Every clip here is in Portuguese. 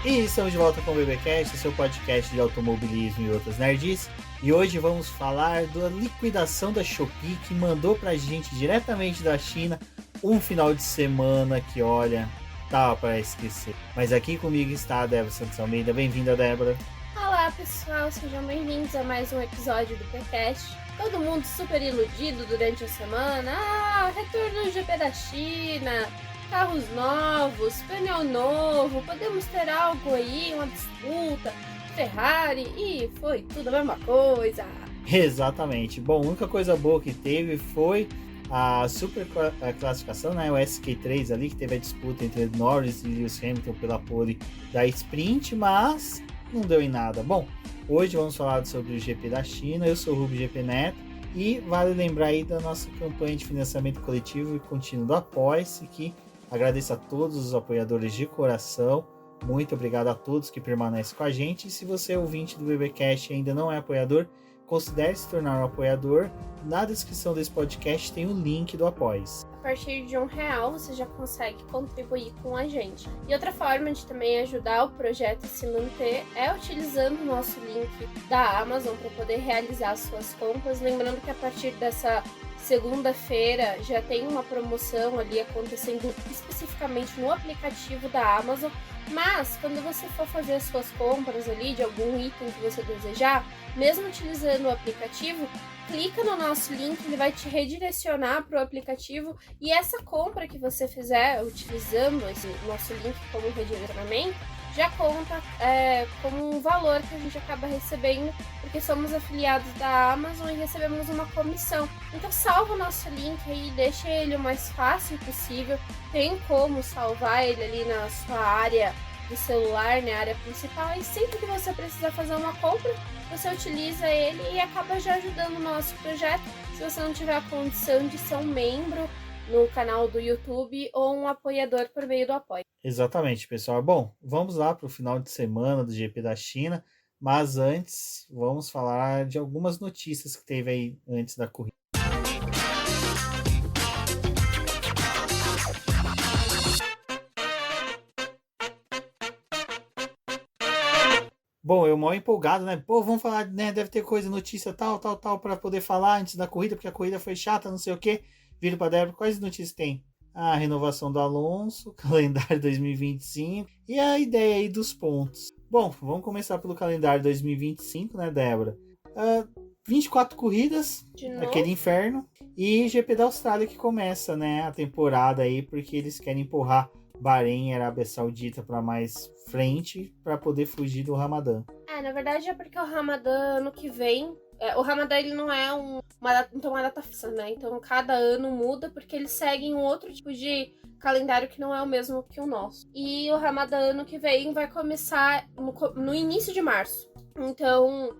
E estamos de volta com o BBcast, seu podcast de automobilismo e outras nerds. E hoje vamos falar da liquidação da Shopee, que mandou pra gente diretamente da China um final de semana que, olha, tava para esquecer. Mas aqui comigo está a Débora Santos Almeida. Bem-vinda, Débora. Olá, pessoal, sejam bem-vindos a mais um episódio do BBcast. Todo mundo super iludido durante a semana. Retorno do GP da China, carros novos, pneu novo, podemos ter algo aí, uma disputa, Ferrari, e foi tudo a mesma coisa. Exatamente. Bom, a única coisa boa que teve foi a super classificação, né? O SQ3 ali, que teve a disputa entre Norris e Lewis Hamilton pela pole da sprint, mas não deu em nada. Bom, hoje vamos falar sobre o GP da China. Eu sou o Rubio GP Neto e vale lembrar aí da nossa campanha de financiamento coletivo e contínuo do Apoia-se, que agradeço a todos os apoiadores de coração. Muito obrigado a todos que permanecem com a gente. E se você é ouvinte do BBcast e ainda não é apoiador, considere se tornar um apoiador. Na descrição desse podcast tem o link do Apoia-se. A partir de R$1 você já consegue contribuir com a gente. E outra forma de também ajudar o projeto a se manter é utilizando o nosso link da Amazon para poder realizar as suas compras. Lembrando que a partir dessa segunda-feira já tem uma promoção ali acontecendo especificamente no aplicativo da Amazon, mas quando você for fazer as suas compras ali de algum item que você desejar, mesmo utilizando o aplicativo, clica no nosso link, ele vai te redirecionar para o aplicativo e essa compra que você fizer utilizando esse nosso link como redirecionamento, já conta como um valor que a gente acaba recebendo, porque somos afiliados da Amazon e recebemos uma comissão. Então salva o nosso link aí, deixa ele o mais fácil possível. Tem como salvar ele ali na sua área do celular, né, área principal, e sempre que você precisar fazer uma compra, você utiliza ele e acaba já ajudando o nosso projeto, se você não tiver a condição de ser um membro no canal do YouTube ou um apoiador por meio do apoio. Exatamente, pessoal. Bom, vamos lá para o final de semana do GP da China, mas antes vamos falar de algumas notícias que teve aí antes da corrida. Bom, eu mal empolgado, né? Pô, vamos falar, né? Deve ter coisa, notícia tal, para poder falar antes da corrida, porque a corrida foi chata, não sei o quê. Viro para Débora, quais notícias tem? A renovação do Alonso, calendário 2025 e a ideia aí dos pontos. Bom, vamos começar pelo calendário 2025, né, Débora? 24 corridas, aquele inferno, e GP da Austrália que começa, né, a temporada aí, porque eles querem empurrar Bahrein e Arábia Saudita para mais frente para poder fugir do Ramadã. Na verdade é porque o Ramadã ano que vem, o Ramadã ele não é uma data fixa, né? Então cada ano muda porque eles seguem um outro tipo de calendário que não é o mesmo que o nosso. E o Ramadã ano que vem vai começar no início de março. Então,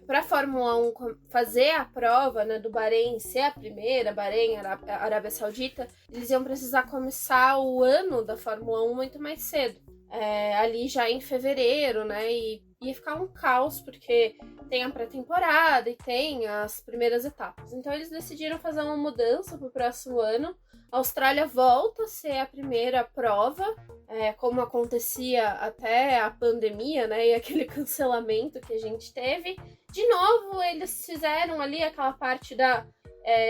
para a Fórmula 1 fazer a prova, né, do Bahrein ser a primeira, Bahrein, Arábia Saudita, eles iam precisar começar o ano da Fórmula 1 muito mais cedo. Ali já em fevereiro, né, e ia ficar um caos, porque tem a pré-temporada e tem as primeiras etapas. Então eles decidiram fazer uma mudança para o próximo ano. A Austrália volta a ser a primeira prova, como acontecia até a pandemia, né, e aquele cancelamento que a gente teve. De novo, eles fizeram ali aquela parte da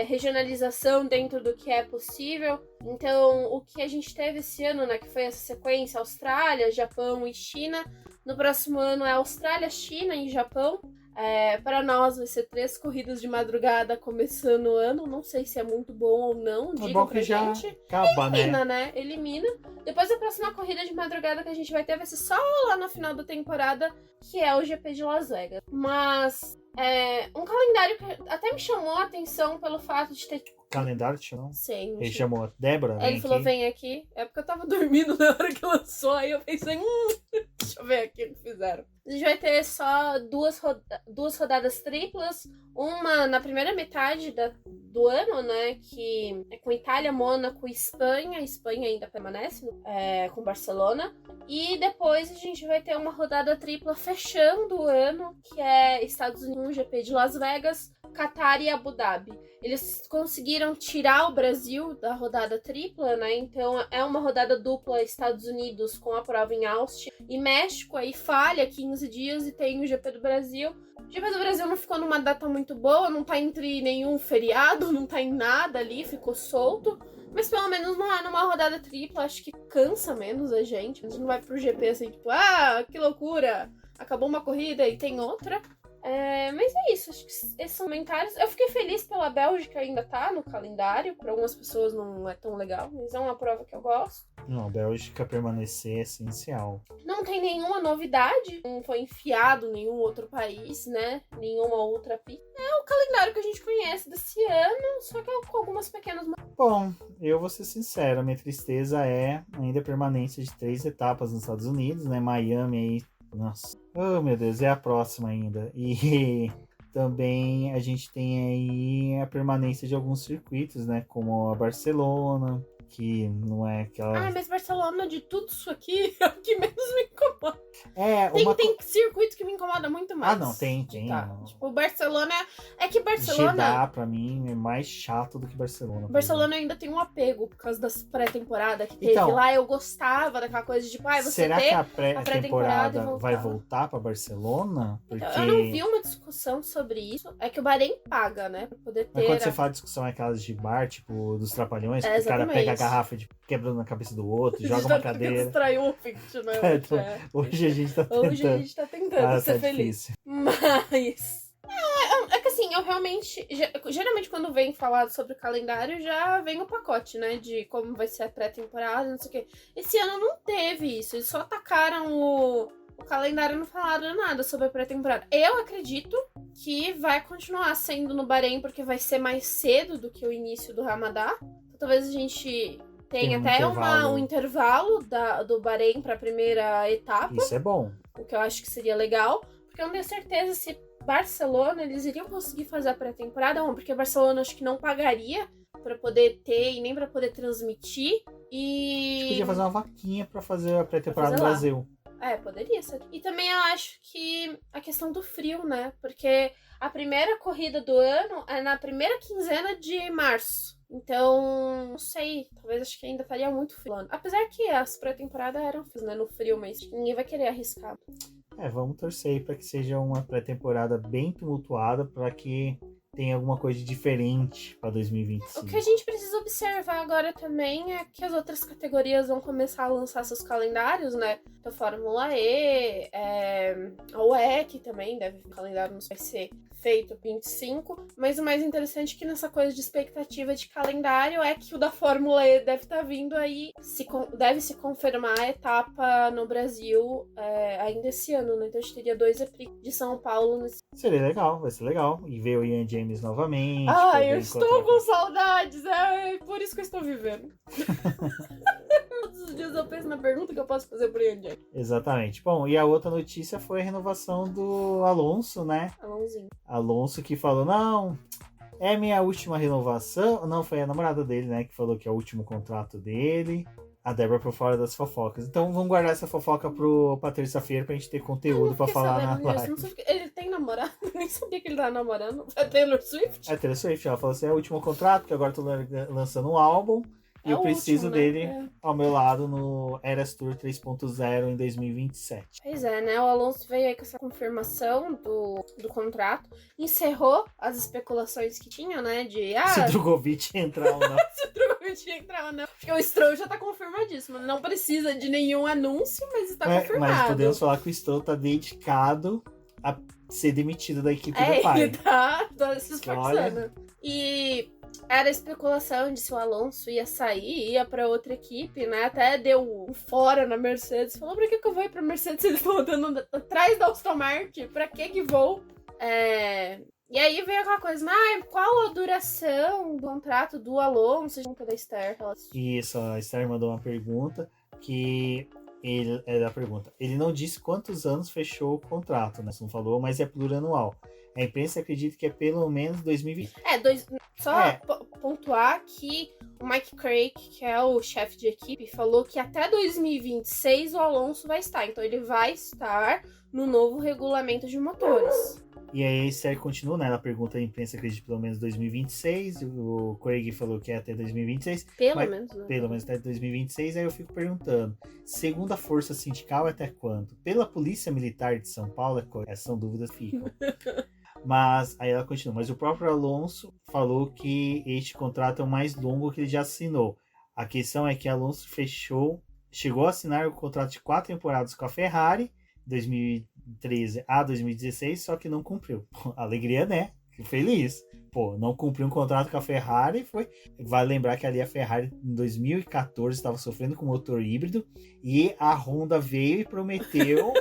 regionalização dentro do que é possível. Então, o que a gente teve esse ano, né, que foi essa sequência Austrália, Japão e China. No próximo ano é Austrália, China e Japão. Para nós vai ser 3 corridas de madrugada começando o ano. Não sei se é muito bom ou não. É bom que já acaba, elimina, né? Elimina. Depois a próxima corrida de madrugada que a gente vai ter vai ser só lá no final da temporada, que é o GP de Las Vegas. Mas um calendário que até me chamou a atenção pelo fato de ter... Calendário te chamou? Sim. Ele chamou a Débora? Ele falou, vem aqui. É porque eu tava dormindo na hora que lançou, aí eu pensei, deixa eu ver aqui o que fizeram. A gente vai ter só duas rodadas triplas, uma na primeira metade do ano, né, que é com Itália, Mônaco e Espanha. A Espanha ainda permanece com Barcelona. E depois a gente vai ter uma rodada tripla fechando o ano, que é Estados Unidos, GP de Las Vegas, Qatar e Abu Dhabi. Eles conseguiram tirar o Brasil da rodada tripla, né? Então é uma rodada dupla Estados Unidos com a prova em Austin. E México aí falha 15 dias e tem o GP do Brasil. O GP do Brasil não ficou numa data muito boa, não tá entre nenhum feriado, não tá em nada ali, ficou solto. Mas pelo menos não é numa rodada tripla, acho que cansa menos a gente. A gente não vai pro GP assim, tipo, que loucura! Acabou uma corrida e tem outra. Mas é isso, acho que esses são comentários. Eu fiquei feliz pela Bélgica ainda tá no calendário. Para algumas pessoas não é tão legal, mas é uma prova que eu gosto. Não, Bélgica permanecer é essencial. Não tem nenhuma novidade, não foi enfiado nenhum outro país, né? Nenhuma outra pista. É o calendário que a gente conhece desse ano, só que com algumas pequenas... Bom, eu vou ser sincero, a minha tristeza é ainda a permanência de 3 etapas nos Estados Unidos, né? Miami aí, nossa, oh meu Deus, é a próxima ainda. E também a gente tem aí a permanência de alguns circuitos, né? Como a Barcelona, que não é aquela... mas Barcelona, de tudo isso aqui, é o que menos me incomoda. Tem circuito que me incomoda muito mais. Não, tem. Tipo, Barcelona... É que Barcelona... Jeddah, pra mim, é mais chato do que Barcelona. Barcelona ainda tem um apego por causa das pré-temporada que teve lá. Eu gostava daquela coisa de, tipo, você será que a pré-temporada vai voltar pra Barcelona? Porque... Então, eu não vi uma discussão sobre isso. É que o Bahrein paga, né? Pra poder ter... Mas quando você fala de discussão, é aquelas de bar, tipo, dos trapalhões, que o cara pega a garrafa de quebrando na cabeça do outro, joga uma cadeira. Triumphant, né? Hoje a gente tá tentando. Hoje a gente tá tentando ser feliz. Difícil. Mas... É que assim, eu realmente... Geralmente quando vem falar sobre o calendário, já vem o pacote, né? De como vai ser a pré-temporada, não sei o quê. Esse ano não teve isso. Eles só atacaram o calendário, não falaram nada sobre a pré-temporada. Eu acredito que vai continuar sendo no Bahrein, porque vai ser mais cedo do que o início do Ramadã. Então, talvez a gente... Tem até um intervalo do Bahrein para a primeira etapa. Isso é bom. O que eu acho que seria legal. Porque eu não tenho certeza se Barcelona eles iriam conseguir fazer a pré-temporada. Não, porque Barcelona acho que não pagaria para poder ter e nem para poder transmitir. E... Podia fazer uma vaquinha para fazer a pré-temporada no Brasil. Poderia ser. E também eu acho que a questão do frio, né? Porque a primeira corrida do ano é na primeira quinzena de março. Então, não sei, talvez acho que ainda faria muito frio. Apesar que as pré-temporadas eram né, no frio, mas ninguém vai querer arriscar. Vamos torcer aí para que seja uma pré-temporada bem tumultuada, para que tenha alguma coisa diferente para 2025. O que a gente precisa observar agora também é que as outras categorias vão começar a lançar seus calendários, né? Então, Fórmula E, a WEC também deve, o calendário não vai ser feito 25, mas o mais interessante é que nessa coisa de expectativa de calendário é que o da Fórmula E deve estar vindo aí, deve se confirmar a etapa no Brasil ainda esse ano, né? Então a gente teria 2 épicos de São Paulo nesse... Seria legal, vai ser legal. E ver o Ian James novamente. Eu estou com saudades, é por isso que eu estou vivendo. Todos os dias eu penso na pergunta que eu posso fazer pro Ian James. Exatamente. Bom, e a outra notícia foi a renovação do Alonso, né? Alonso que falou, não, é minha última renovação. Não, foi a namorada dele, né, que falou que é o último contrato dele. A Débora por fora das fofocas. Então vamos guardar essa fofoca pra terça-feira pra gente ter conteúdo pra falar na live. Ele tem namorado? Eu nem sabia que ele tava namorando. É Taylor Swift? É Taylor Swift, ela falou assim, é o último contrato, que agora eu tô lançando um álbum. E eu preciso dele ao meu lado no Eras Tour 3.0 em 2027. Pois é, né? O Alonso veio aí com essa confirmação do contrato. Encerrou as especulações que tinha, né? De... se o Drogovic entrar ou não. Se o Drogovic entrar ou não. Porque o Stroll já tá confirmadíssimo. Não precisa de nenhum anúncio, mas está confirmado. Mas podemos falar que o Stroll tá dedicado a ser demitido da equipe do pai. Ele tá se esforçando. E... era especulação de se o Alonso ia sair, ia pra outra equipe, né? Até deu um fora na Mercedes. Falou, pra que eu vou ir pra Mercedes? Eles estão andando atrás da Aston Martin. Pra que vou? E aí veio aquela coisa, qual a duração do contrato do Alonso junto da Esther? Isso, a Esther mandou uma pergunta que... Ele não disse quantos anos fechou o contrato, né? Não falou, mas é plurianual. A imprensa acredita que é pelo menos 2020. Pontuar que o Mike Craig, que é o chefe de equipe, falou que até 2026 o Alonso vai estar. Então ele vai estar no novo regulamento de motores. E aí a série continua, né? Ela pergunta, a imprensa acredita pelo menos 2026. O Craig falou que é até 2026. Pelo menos, né? Pelo menos até 2026. Aí eu fico perguntando, segundo a força sindical, até quando? Pela Polícia Militar de São Paulo, são dúvidas ficam. Mas aí ela continua. Mas o próprio Alonso falou que este contrato é o mais longo que ele já assinou. A questão é que Alonso chegou a assinar o contrato de 4 temporadas com a Ferrari, 2013 a 2016, só que não cumpriu. Alegria, né? Fico feliz. Pô, não cumpriu um contrato com a Ferrari, foi. Vale lembrar que ali a Ferrari em 2014 estava sofrendo com motor híbrido e a Honda veio e prometeu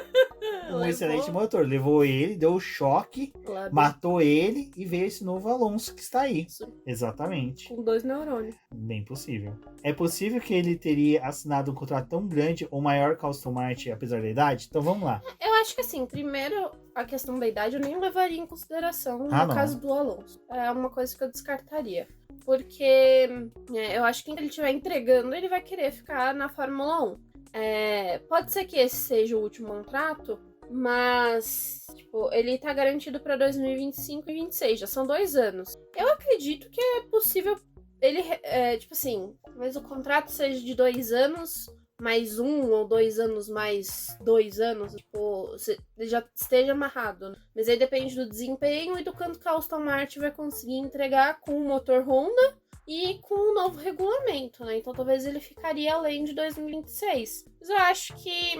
um excelente motor. Levou ele, deu choque, Claro. matou ele e veio esse novo Alonso que está aí. Isso. Exatamente. Com 2 neurônios. Bem possível. É possível que ele teria assinado um contrato tão grande ou maior que a Aston Martin, apesar da idade? Então vamos lá. Eu acho que assim, primeiro, a questão da idade eu nem levaria em consideração no não. caso do Alonso. É uma coisa que eu descartaria. Porque eu acho que quem ele estiver entregando, ele vai querer ficar na Fórmula 1. Pode ser que esse seja o último contrato, mas tipo, ele tá garantido para 2025 e 2026, já são 2 anos. Eu acredito que é possível ele, tipo assim, talvez o contrato seja de 2 anos, mais 1 ou 2 anos mais 2 anos, tipo, ele já esteja amarrado, né? Mas aí depende do desempenho e do quanto que a Aston Martin vai conseguir entregar com o motor Honda e com o novo regulamento, né? Então talvez ele ficaria além de 2026. Mas eu acho que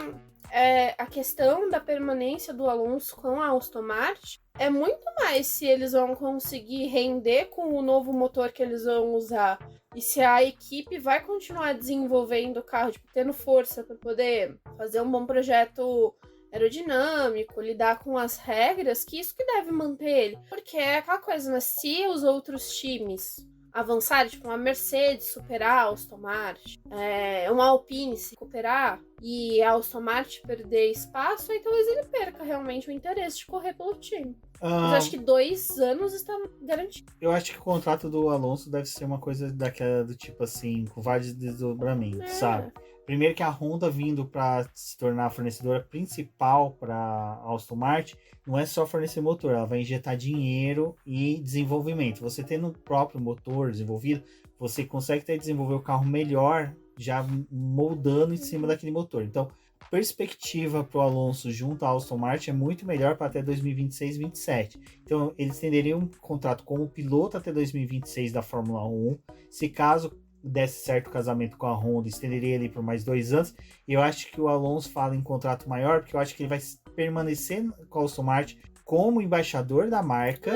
a questão da permanência do Alonso com a Aston Martin é muito mais se eles vão conseguir render com o novo motor que eles vão usar e se a equipe vai continuar desenvolvendo o carro, tipo, tendo força para poder fazer um bom projeto aerodinâmico, lidar com as regras, que isso que deve manter ele. Porque é aquela coisa, né? Se os outros times avançar, tipo uma Mercedes superar a Aston Martin, uma Alpine se recuperar e a Aston Martin perder espaço, aí talvez ele perca realmente o interesse de correr pelo time. Mas acho que 2 anos está garantido. Eu acho que o contrato do Alonso deve ser uma coisa daquela do tipo assim, com vários desdobramentos, sabe? Primeiro que a Honda vindo para se tornar a fornecedora principal para a Aston Martin, não é só fornecer motor, ela vai injetar dinheiro e desenvolvimento. Você tendo o próprio motor desenvolvido, você consegue até desenvolver o carro melhor, já moldando em cima daquele motor. Então, perspectiva para o Alonso junto à Aston Martin é muito melhor para até 2026, 2027. Então, eles tenderiam um contrato como piloto até 2026 da Fórmula 1. Se caso desse certo o casamento com a Honda, estenderia ele por mais 2 anos. E eu acho que o Alonso fala em contrato maior, porque eu acho que ele vai permanecer com a Aston Martin como embaixador da marca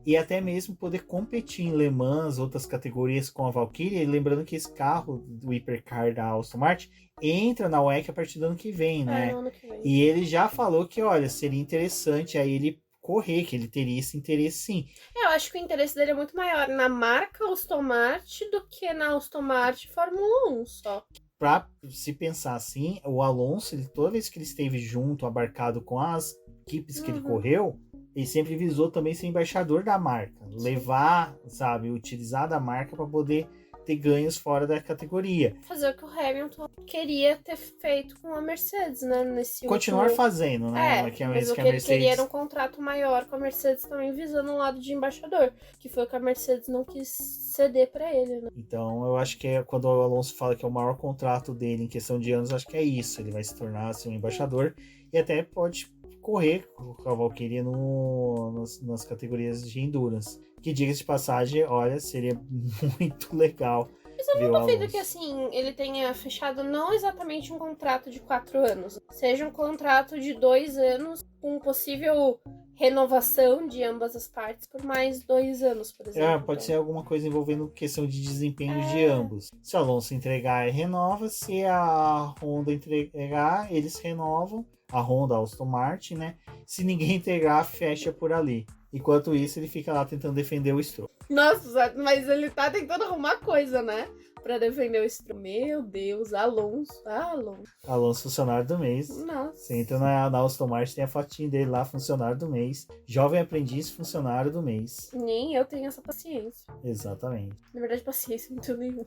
e até mesmo poder competir em Le Mans, outras categorias com a Valkyrie. E lembrando que esse carro, do Hypercar da Aston Martin, entra na WEC a partir do ano que vem, né? Ano que vem. E ele já falou que, olha, seria interessante aí ele correr, que ele teria esse interesse sim. Eu acho que o interesse dele é muito maior na marca Aston Martin do que na Aston Martin Fórmula 1 só. Pra se pensar assim, o Alonso, toda vez que ele esteve junto, abarcado com as equipes que ele correu, ele sempre visou também ser embaixador da marca. Levar, sabe, utilizar da marca para poder ter ganhos fora da categoria. Fazer o que o Hamilton queria ter feito com a Mercedes, né? Continuar fazendo, né? Mas o que ele queria era um contrato maior com a Mercedes também visando o lado de embaixador, que foi o que a Mercedes não quis ceder para ele, né? Então eu acho que quando o Alonso fala que é o maior contrato dele em questão de anos, acho que é isso. Ele vai se tornar assim, um embaixador e até pode correr com a Valkyrie nas categorias de endurance. Que, diga-se de passagem, olha, seria muito legal. Mas eu não duvido que, assim, ele tenha fechado não exatamente um contrato de 4 anos. Seja um contrato de 2 anos com possível renovação de ambas as partes por mais 2 anos, por exemplo. Pode ser alguma coisa envolvendo questão de desempenho de ambos. Se o Alonso entregar, renova. Se a Honda entregar, eles renovam. A Honda, a Aston Martin, né? Se ninguém entregar, fecha por ali. Enquanto isso, ele fica lá tentando defender o Stroll. Nossa, mas ele tá tentando arrumar coisa, né? Pra defender o Stroll. Meu Deus, Alonso. Alonso, funcionário do mês. Nossa. Você entra na Aston Martin, tem a fotinha dele lá, funcionário do mês. Jovem aprendiz, funcionário do mês. Nem eu tenho essa paciência. Exatamente. Na verdade, paciência muito nenhuma.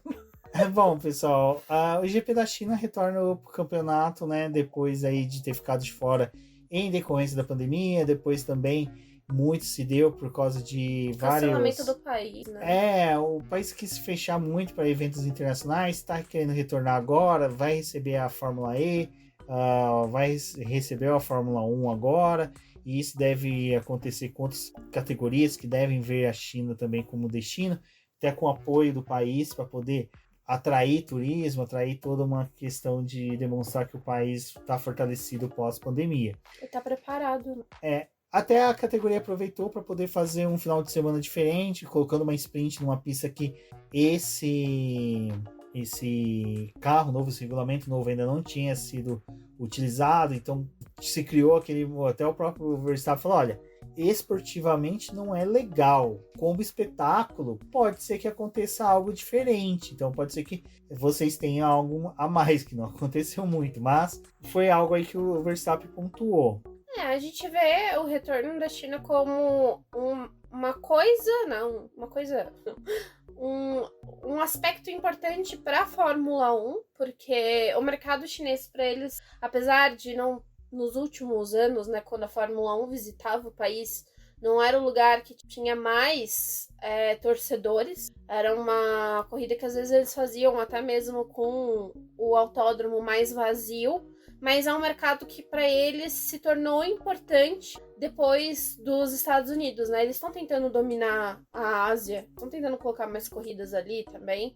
Bom, pessoal, o GP da China retorna pro campeonato, né? Depois aí de ter ficado de fora em decorrência da pandemia, depois também muito se deu por causa de Cancelamento vários... do país, né? O país quis se fechar muito para eventos internacionais, está querendo retornar agora, vai receber a Fórmula E, vai receber a Fórmula 1 agora, e isso deve acontecer com outras categorias que devem ver a China também como destino, até com apoio do país para poder atrair turismo, atrair toda uma questão de demonstrar que o país está fortalecido pós-pandemia. E tá preparado. Até a categoria aproveitou para poder fazer um final de semana diferente, colocando uma sprint numa pista que esse carro novo, esse regulamento novo ainda não tinha sido utilizado, então se criou até o próprio Verstappen falou, olha, esportivamente não é legal, como espetáculo pode ser que aconteça algo diferente, então pode ser que vocês tenham algo a mais, que não aconteceu muito, mas foi algo aí que o Verstappen pontuou. A gente vê o retorno da China como um aspecto importante para a Fórmula 1, porque o mercado chinês para eles, apesar de não nos últimos anos, né, quando a Fórmula 1 visitava o país, não era o lugar que tinha mais torcedores. Era uma corrida que às vezes eles faziam até mesmo com o autódromo mais vazio, mas é um mercado que para eles se tornou importante depois dos Estados Unidos, né? Eles estão tentando dominar a Ásia, estão tentando colocar mais corridas ali também,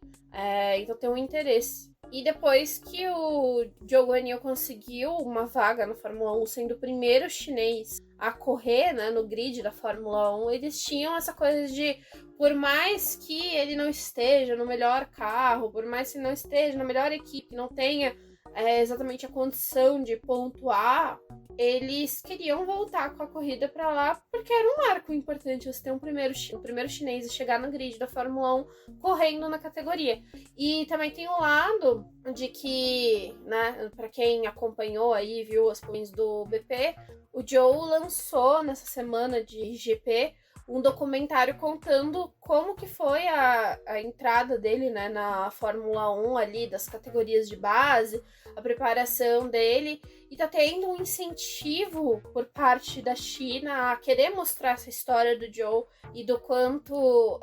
então tem um interesse. E depois que o Zhou Guanyu conseguiu uma vaga na Fórmula 1, sendo o primeiro chinês a correr, né, no grid da Fórmula 1, eles tinham essa coisa de, por mais que ele não esteja no melhor carro, por mais que não esteja na melhor equipe, não tenha exatamente a condição de pontuar, eles queriam voltar com a corrida para lá porque era um marco importante você ter o primeiro chinês a chegar no grid da Fórmula 1 correndo na categoria. E também tem o lado de que, né, para quem acompanhou aí, viu as corridas do BP, o Zhou lançou nessa semana de GP um documentário contando como que foi a entrada dele, né, na Fórmula 1 ali, das categorias de base, a preparação dele, e tá tendo um incentivo por parte da China a querer mostrar essa história do Zhou e do quanto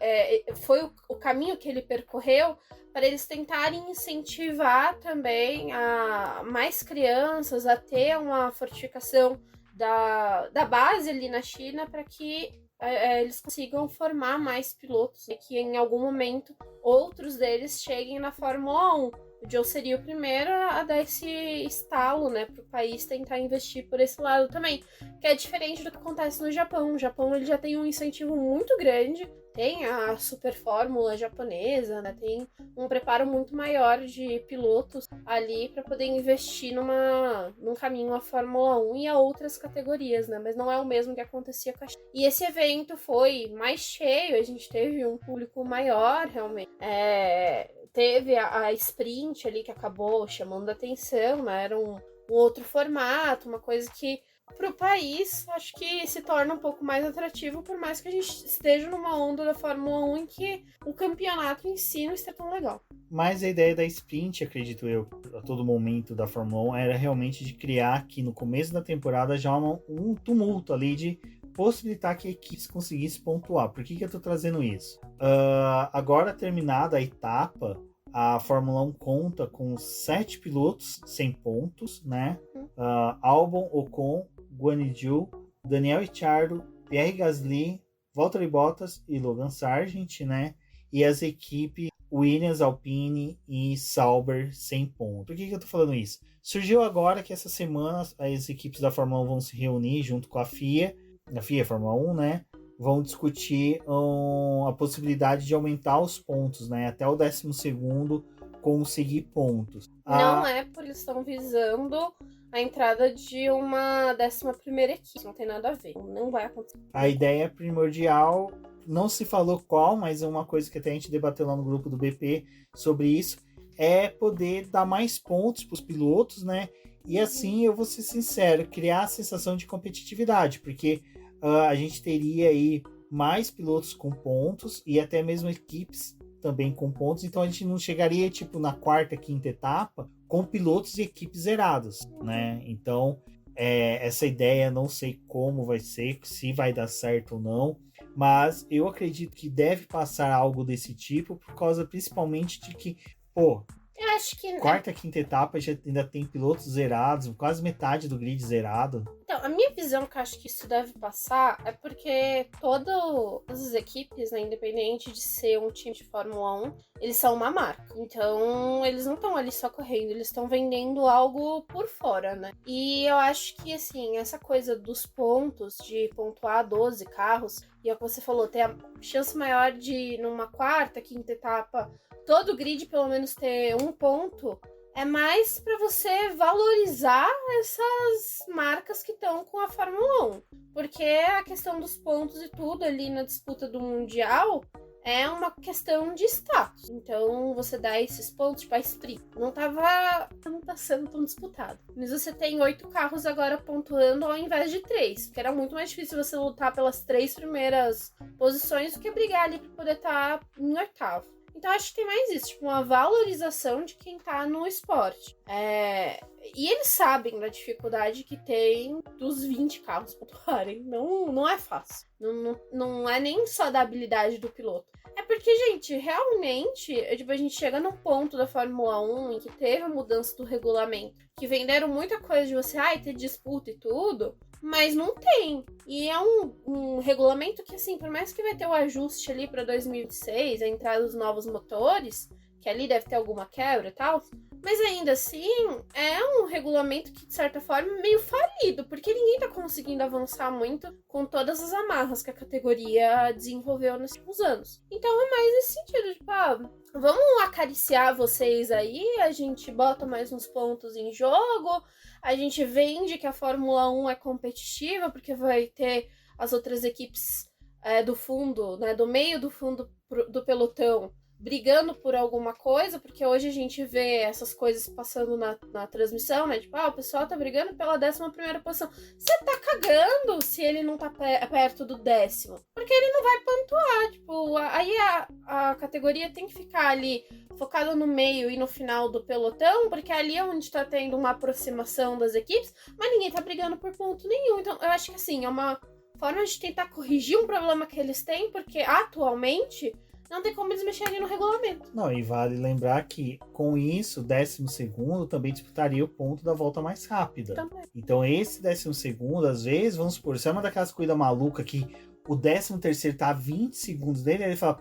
foi o caminho que ele percorreu, para eles tentarem incentivar também a mais crianças a ter uma fortificação da base ali na China, para que eles consigam formar mais pilotos e que em algum momento outros deles cheguem na Fórmula 1. O Zhou seria o primeiro a dar esse estalo, né, para o país tentar investir por esse lado também, que é diferente do que acontece no Japão. O Japão ele já tem um incentivo muito grande, tem a super fórmula japonesa, né, tem um preparo muito maior de pilotos ali para poder investir num caminho à Fórmula 1 e a outras categorias, né, mas não é o mesmo que acontecia com a China. E esse evento foi mais cheio, a gente teve um público maior, realmente. Teve a sprint ali que acabou chamando a atenção, né? Era um outro formato, uma coisa que para o país acho que se torna um pouco mais atrativo, por mais que a gente esteja numa onda da Fórmula 1 em que o campeonato em si não está tão legal. Mas a ideia da sprint, acredito eu, a todo momento da Fórmula 1, era realmente de criar aqui no começo da temporada já um tumulto ali de possibilitar que a equipe conseguisse pontuar. Por que eu estou trazendo isso? Agora terminada a etapa, a Fórmula 1 conta com 7 pilotos sem pontos, né? Albon, Ocon, Guan Yu Zhou, Daniel Ricciardo, Pierre Gasly, Valtteri Bottas e Logan Sargent, né? E as equipes Williams, Alpine e Sauber sem pontos. Por que eu tô falando isso? Surgiu agora que essa semana as equipes da Fórmula 1 vão se reunir junto com a FIA Fórmula 1, né? Vão discutir a possibilidade de aumentar os pontos, né? Até o 12º conseguir pontos. Não é porque eles estão visando a entrada de uma 11ª equipe. Não tem nada a ver. Não vai acontecer. A ideia primordial, não se falou qual, mas é uma coisa que até a gente debateu lá no grupo do BP sobre isso, é poder dar mais pontos para os pilotos, né? E assim, eu vou ser sincero, criar a sensação de competitividade, porque a gente teria aí mais pilotos com pontos e até mesmo equipes também com pontos, então a gente não chegaria tipo na 4ª, 5ª etapa com pilotos e equipes zerados, né? Então essa ideia, não sei como vai ser, se vai dar certo ou não, mas eu acredito que deve passar algo desse tipo, por causa principalmente de que, pô, Eu acho que. quarta, quinta etapa já ainda tem pilotos zerados, quase metade do grid zerado. Então, a minha visão que eu acho que isso deve passar é porque todas as equipes, né, independente de ser um time de Fórmula 1, eles são uma marca. Então, eles não estão ali só correndo, eles estão vendendo algo por fora, né? E eu acho que, assim, essa coisa dos pontos, de pontuar 12 carros, e é o que você falou, ter a chance maior de, numa quarta, quinta etapa, todo o grid pelo menos ter um ponto, é mais para você valorizar essas marcas que estão com a Fórmula 1. Porque a questão dos pontos e tudo ali na disputa do Mundial é uma questão de status. Então, você dá esses pontos, tipo a Sprint. Não tá sendo tão disputado. Mas você tem 8 carros agora pontuando ao invés de 3. Porque era muito mais difícil você lutar pelas 3 primeiras posições do que brigar ali para poder estar em oitavo. Então, acho que tem mais isso, tipo, uma valorização de quem tá no esporte. E eles sabem da dificuldade que tem dos 20 carros pontuarem. Não é fácil. Não é nem só da habilidade do piloto. É porque, gente, realmente, tipo, a gente chega num ponto da Fórmula 1 em que teve a mudança do regulamento, que venderam muita coisa de você, ter disputa e tudo, mas não tem. E é um regulamento que, assim, por mais que vai ter o ajuste ali para 2026, a entrada dos novos motores, que ali deve ter alguma quebra e tal, mas ainda assim é um regulamento que, de certa forma, é meio falido, porque ninguém tá conseguindo avançar muito com todas as amarras que a categoria desenvolveu nesses últimos anos. Então é mais nesse sentido, tipo, vamos acariciar vocês aí, a gente bota mais uns pontos em jogo, a gente vende que a Fórmula 1 é competitiva, porque vai ter as outras equipes do fundo, né, do meio do fundo do pelotão, brigando por alguma coisa, porque hoje a gente vê essas coisas passando na transmissão, né? Tipo, o pessoal tá brigando pela 11ª posição. Você tá cagando se ele não tá perto do 10º, porque ele não vai pontuar. Tipo, aí a categoria tem que ficar ali focada no meio e no final do pelotão, porque ali é onde tá tendo uma aproximação das equipes, mas ninguém tá brigando por ponto nenhum. Então, eu acho que, assim, é uma forma de tentar corrigir um problema que eles têm, porque atualmente não tem como eles mexerem no regulamento. Não, e vale lembrar que com isso, 12º também disputaria o ponto da volta mais rápida. Também. Então esse 12º, às vezes, vamos supor, se é uma daquelas corridas malucas que o 13º tá a 20 segundos dele, aí ele fala,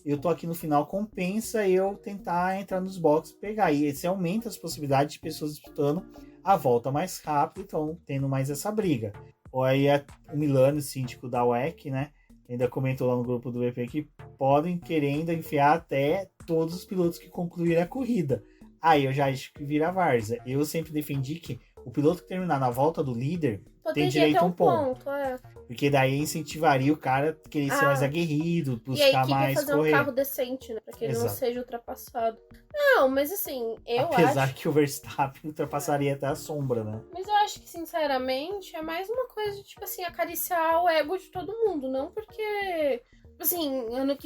eu tô aqui no final, compensa eu tentar entrar nos boxes e pegar. E esse aumenta as possibilidades de pessoas disputando a volta mais rápida, então tendo mais essa briga. Ou aí o Milano, síndico da WEC, né, ainda comentou lá no grupo do VP que podem querer ainda enfiar até todos os pilotos que concluíram a corrida. Aí eu já acho que vira várzea. Eu sempre defendi que o piloto que terminar na volta do líder tem direito a um ponto. Porque daí incentivaria o cara a querer ser mais aguerrido, buscar mais fazer correr. Um carro decente, né? Pra que ele não seja ultrapassado. Não, mas assim, Apesar que o Verstappen ultrapassaria até a sombra, né? Mas eu acho que, sinceramente, é mais uma coisa de, tipo assim, acariciar o ego de todo mundo. Não porque, assim, ano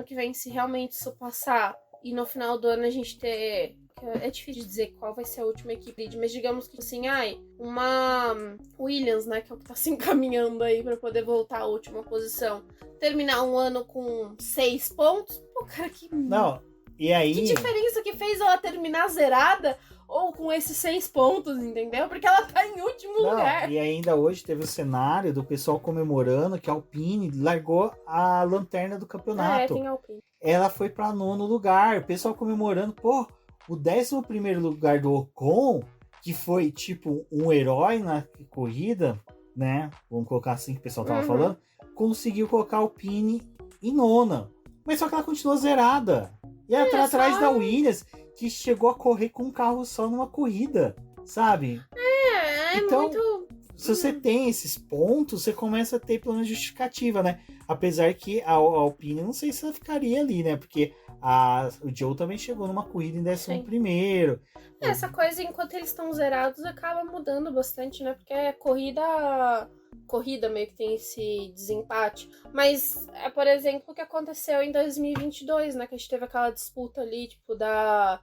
que vem, se realmente isso passar e no final do ano a gente ter... É difícil de dizer qual vai ser a última equipe, mas digamos que, assim, uma Williams, né, que é o que tá se encaminhando aí pra poder voltar à última posição, terminar um ano com 6 pontos, cara, que... Não, e aí... Que diferença que fez ela terminar zerada ou com esses 6 pontos, entendeu? Porque ela tá em último lugar. E ainda hoje teve o cenário do pessoal comemorando que a Alpine largou a lanterna do campeonato. Tem Alpine. Ela foi pra 9º lugar, o pessoal comemorando, o 11º lugar do Ocon, que foi tipo um herói na corrida, né? Vamos colocar assim que o pessoal tava falando, conseguiu colocar a Alpine em 9ª. Mas só que ela continuou zerada. E ela tá atrás da Williams, que chegou a correr com um carro só numa corrida, sabe? Então, muito... Se você tem esses pontos, você começa a ter pelo menos justificativa, né? Apesar que a Alpine, não sei se ela ficaria ali, né? Porque o Joe também chegou numa corrida em 11º. Essa coisa, enquanto eles estão zerados, acaba mudando bastante, né? Porque corrida meio que tem esse desempate. Mas por exemplo, o que aconteceu em 2022, né? Que a gente teve aquela disputa ali, tipo, da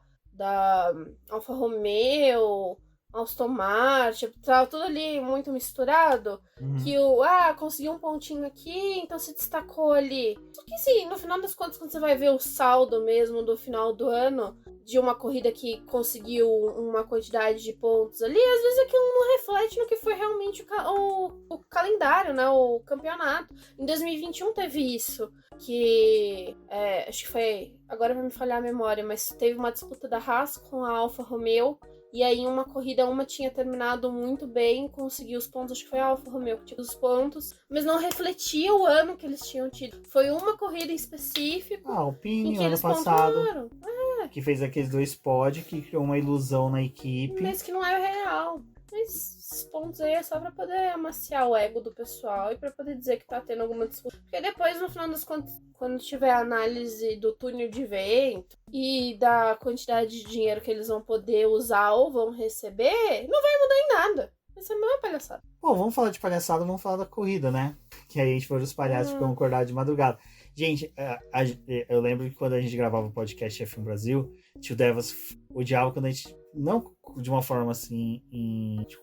Alfa Romeo Aston Martin, tava tudo ali muito misturado, que conseguiu um pontinho aqui, então se destacou ali. Só que sim, no final das contas, quando você vai ver o saldo mesmo do final do ano, de uma corrida que conseguiu uma quantidade de pontos ali, às vezes aquilo não reflete no que foi realmente o calendário, né, o campeonato. Em 2021 teve isso, que acho que foi, agora vai me falhar a memória, mas teve uma disputa da Haas com a Alfa Romeo. E aí, em uma corrida, uma tinha terminado muito bem, conseguiu os pontos, acho que foi a Alfa Romeo que tinha os pontos, mas não refletia o ano que eles tinham tido. Foi uma corrida em específico. A Alpine, em que ano eles passado, pontuaram. que fez aqueles 2 pod, que criou uma ilusão na equipe. Mas que não é real. Mas esses pontos aí é só pra poder amaciar o ego do pessoal e pra poder dizer que tá tendo alguma disputa. Porque depois, no final das contas, quando tiver a análise do túnel de vento e da quantidade de dinheiro que eles vão poder usar ou vão receber, não vai mudar em nada. Essa é a mesma palhaçada. Bom, vamos falar de palhaçada, vamos falar da corrida, né? Que aí a gente foi os palhaços ficam acordados de madrugada. Gente, eu lembro que quando a gente gravava o podcast F1 Brasil, o tio Devas odiava quando a gente, não de uma forma assim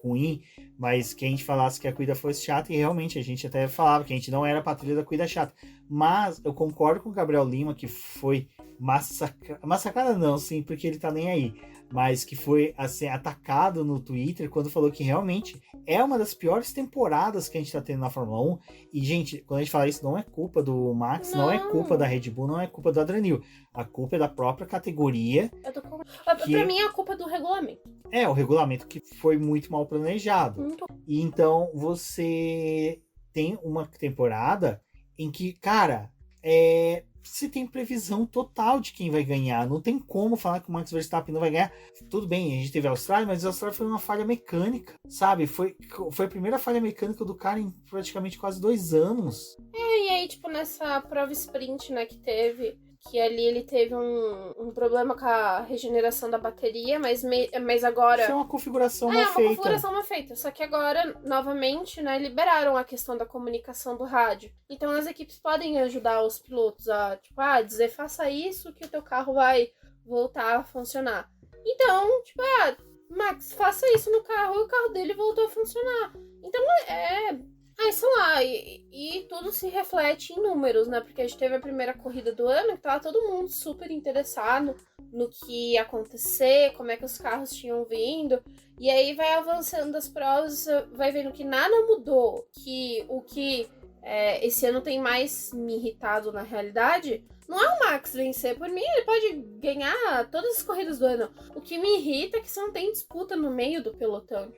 ruim, mas que a gente falasse que a corrida fosse chata, e realmente a gente até falava que a gente não era a patrulha da corrida chata. Mas eu concordo com o Gabriel Lima, que foi massacrada não, sim, porque ele tá nem aí, mas que foi assim, atacado no Twitter quando falou que realmente é uma das piores temporadas que a gente tá tendo na Fórmula 1. E, gente, quando a gente fala isso, não é culpa do Max, não é culpa da Red Bull, não é culpa do Adriano. A culpa é da própria categoria. Pra mim, é a culpa do regulamento. É, o regulamento que foi muito mal planejado. E então, você tem uma temporada em que, cara, você tem previsão total de quem vai ganhar. Não tem como falar que o Max Verstappen não vai ganhar. Tudo bem, a gente teve a Austrália, mas a Austrália foi uma falha mecânica, sabe? Foi a primeira falha mecânica do cara em praticamente quase 2 anos. E aí, tipo, nessa prova sprint, né, que teve, que ali ele teve um problema com a regeneração da bateria, mas agora... Isso é uma configuração mal feita. É uma configuração mal feita, só que agora, novamente, né, liberaram a questão da comunicação do rádio. Então as equipes podem ajudar os pilotos a, tipo, dizer, faça isso que o teu carro vai voltar a funcionar. Então, tipo, Max, faça isso no carro, e o carro dele voltou a funcionar. Então, sei lá, e tudo se reflete em números, né? Porque a gente teve a primeira corrida do ano que tava todo mundo super interessado no que ia acontecer, como é que os carros tinham vindo. E aí vai avançando as provas, você vai vendo que nada mudou. Que o que esse ano tem mais me irritado na realidade não é o Max vencer. Por mim, ele pode ganhar todas as corridas do ano. O que me irrita é que você não tem disputa no meio do pelotão.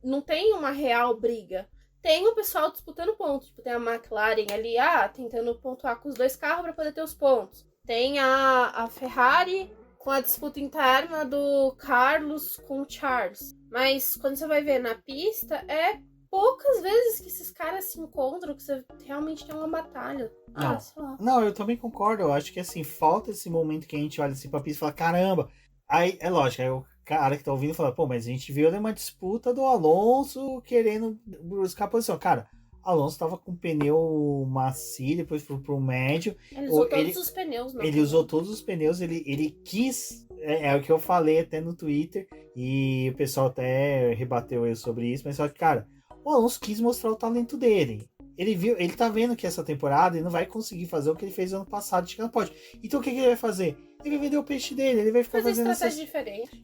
Não tem uma real briga. Tem o pessoal disputando pontos. Tipo, tem a McLaren ali, tentando pontuar com os 2 carros para poder ter os pontos. Tem a Ferrari com a disputa interna do Carlos com o Charles. Mas quando você vai ver na pista, poucas vezes que esses caras se encontram, que você realmente tem uma batalha. Sei lá. Não, eu também concordo. Eu acho que assim, falta esse momento que a gente olha assim pra pista e fala, caramba. Aí é lógico, aí o cara que tá ouvindo fala, pô, mas a gente viu ali uma disputa do Alonso querendo buscar a posição. Cara, Alonso tava com pneu macio, depois foi pro médio. Ele usou todos os pneus, não. Ele usou todos os pneus, ele quis. É o que eu falei até no Twitter, e o pessoal até rebateu eu sobre isso, mas só que, cara, o Alonso quis mostrar o talento dele. Ele tá vendo que essa temporada ele não vai conseguir fazer o que ele fez ano passado de chegar no pódio. Então o que ele vai fazer? Ele vai vender o peixe dele, ele vai ficar fazendo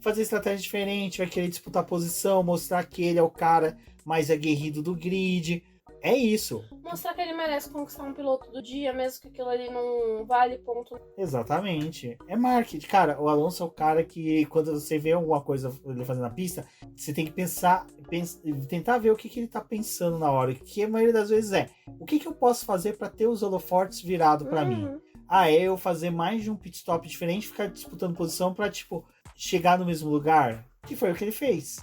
fazer estratégia diferente, vai querer disputar posição, mostrar que ele é o cara mais aguerrido do grid. É isso. Mostrar que ele merece conquistar um piloto do dia, mesmo que aquilo ali não vale ponto. Exatamente. É marketing. Cara, o Alonso é o cara que, quando você vê alguma coisa ele fazendo na pista, você tem que tentar ver o que ele tá pensando na hora. Que a maioria das vezes o que eu posso fazer para ter os holofortes virado para mim? Eu fazer mais de um pit stop diferente, ficar disputando posição para, tipo, chegar no mesmo lugar? Que foi o que ele fez.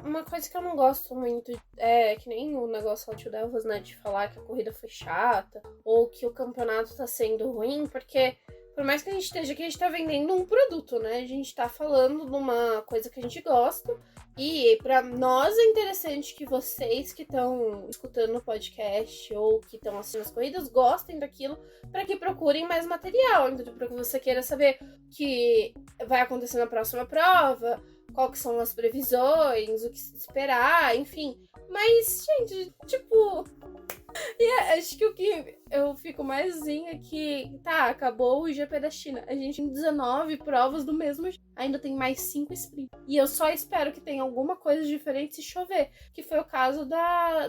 Uma coisa que eu não gosto muito é que nem o negócio lá de Delvas, né, de falar que a corrida foi chata ou que o campeonato tá sendo ruim, porque por mais que a gente esteja aqui, a gente tá vendendo um produto, né? A gente tá falando de uma coisa que a gente gosta e pra nós é interessante que vocês que estão escutando o podcast ou que estão assistindo as corridas gostem daquilo para que procurem mais material, então para que você queira saber o que vai acontecer na próxima prova, qual que são as previsões, o que se esperar, enfim. Mas, gente, tipo... acho que o que eu fico mais assim é que, acabou o GP da China. A gente tem 19 provas do mesmo jeito. Ainda tem mais 5 sprints. E eu só espero que tenha alguma coisa diferente se chover. Que foi o caso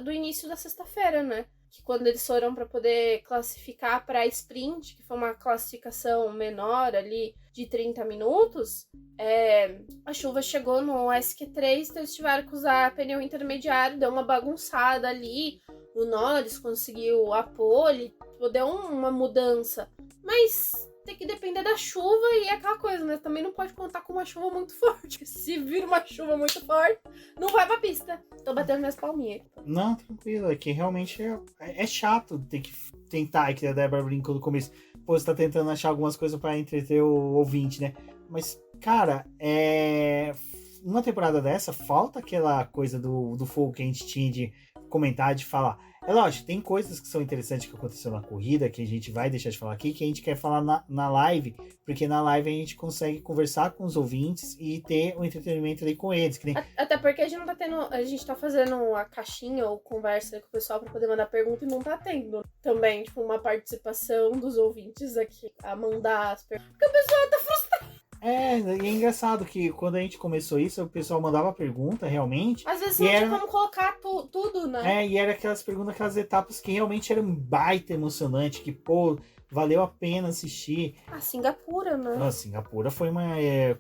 do início da sexta-feira, né? Que quando eles foram para poder classificar para sprint, que foi uma classificação menor ali de 30 minutos, a chuva chegou no SQ3, então eles tiveram que usar pneu intermediário, deu uma bagunçada ali. O Norris conseguiu a pole, deu uma mudança. Mas tem que depender da chuva e é aquela coisa, né? Também não pode contar com uma chuva muito forte. Se vir uma chuva muito forte, não vai pra pista. Tô batendo minhas palminhas. Não, tranquilo. É que realmente é chato ter que tentar. É que a Débora brincou no começo. Pô, você tá tentando achar algumas coisas pra entreter o ouvinte, né? Mas, cara, uma temporada dessa, falta aquela coisa do fogo que a gente tinha de comentar, de falar. É lógico, tem coisas que são interessantes que aconteceu na corrida, que a gente vai deixar de falar aqui, que a gente quer falar na live, porque na live a gente consegue conversar com os ouvintes e ter um entretenimento ali com eles. Que nem... Até porque a gente não tá tendo. A gente tá fazendo a caixinha ou conversa com o pessoal pra poder mandar pergunta e não tá tendo também, tipo, uma participação dos ouvintes aqui a mandar as perguntas. Porque o pessoal tá frustrado. E é engraçado que quando a gente começou isso, o pessoal mandava pergunta, realmente. Às vezes não tinha como colocar tudo, né? E era aquelas perguntas, aquelas etapas que realmente eram baita emocionante, que, pô, valeu a pena assistir. A Singapura, né? A Singapura foi uma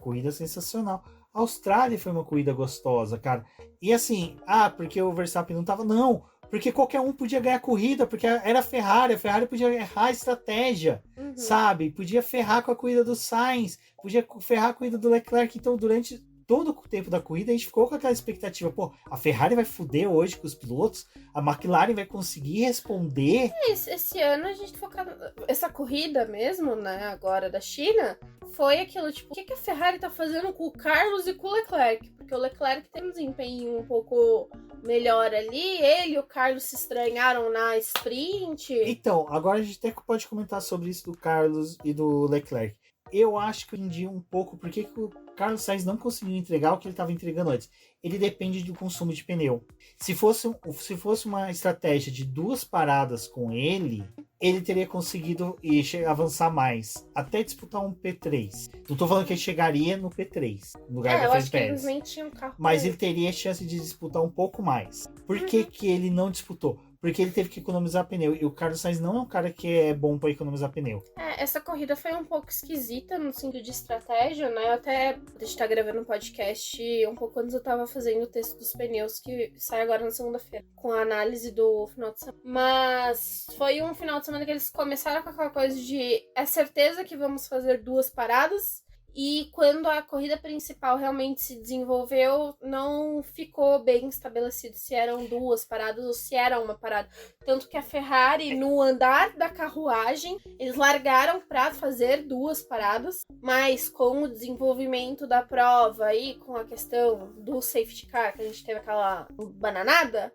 corrida sensacional. A Austrália foi uma corrida gostosa, cara. E assim, porque o Verstappen não tava... Não, porque qualquer um podia ganhar a corrida, porque era a Ferrari podia errar a estratégia, sabe? Podia ferrar com a corrida do Sainz, podia ferrar a corrida do Leclerc. Então, durante todo o tempo da corrida, a gente ficou com aquela expectativa, pô, a Ferrari vai foder hoje com os pilotos, a McLaren vai conseguir responder. Esse ano a gente focou... Essa corrida mesmo, né, agora da China, foi aquilo, tipo, o que a Ferrari tá fazendo com o Carlos e com o Leclerc? Porque o Leclerc tem um desempenho um pouco melhor ali, ele e o Carlos se estranharam na sprint. Então, agora a gente até pode comentar sobre isso do Carlos e do Leclerc. Eu acho que eu entendi um pouco porque que o Carlos Sainz não conseguiu entregar o que ele estava entregando antes. Ele depende do consumo de pneu. Se fosse uma estratégia de 2 paradas com ele teria conseguido avançar mais, até disputar um P3. Não tô falando que ele chegaria no P3, no lugar da Fred Pérez. Tinha um carro mas ele teria chance de disputar um pouco mais. Por que ele não disputou? Porque ele teve que economizar pneu. E o Carlos Sainz não é um cara que é bom para economizar pneu. Essa corrida foi um pouco esquisita no sentido de estratégia, né? Até a gente tá gravando um podcast um pouco antes eu tava fazendo o texto dos pneus que sai agora na segunda-feira, com a análise do final de semana. Mas foi um final de semana que eles começaram com aquela coisa de é certeza que vamos fazer 2 paradas. E quando a corrida principal realmente se desenvolveu, não ficou bem estabelecido se eram 2 paradas ou se era uma parada. Tanto que a Ferrari, no andar da carruagem, eles largaram para fazer 2 paradas, mas com o desenvolvimento da prova e com a questão do safety car, que a gente teve aquela bananada,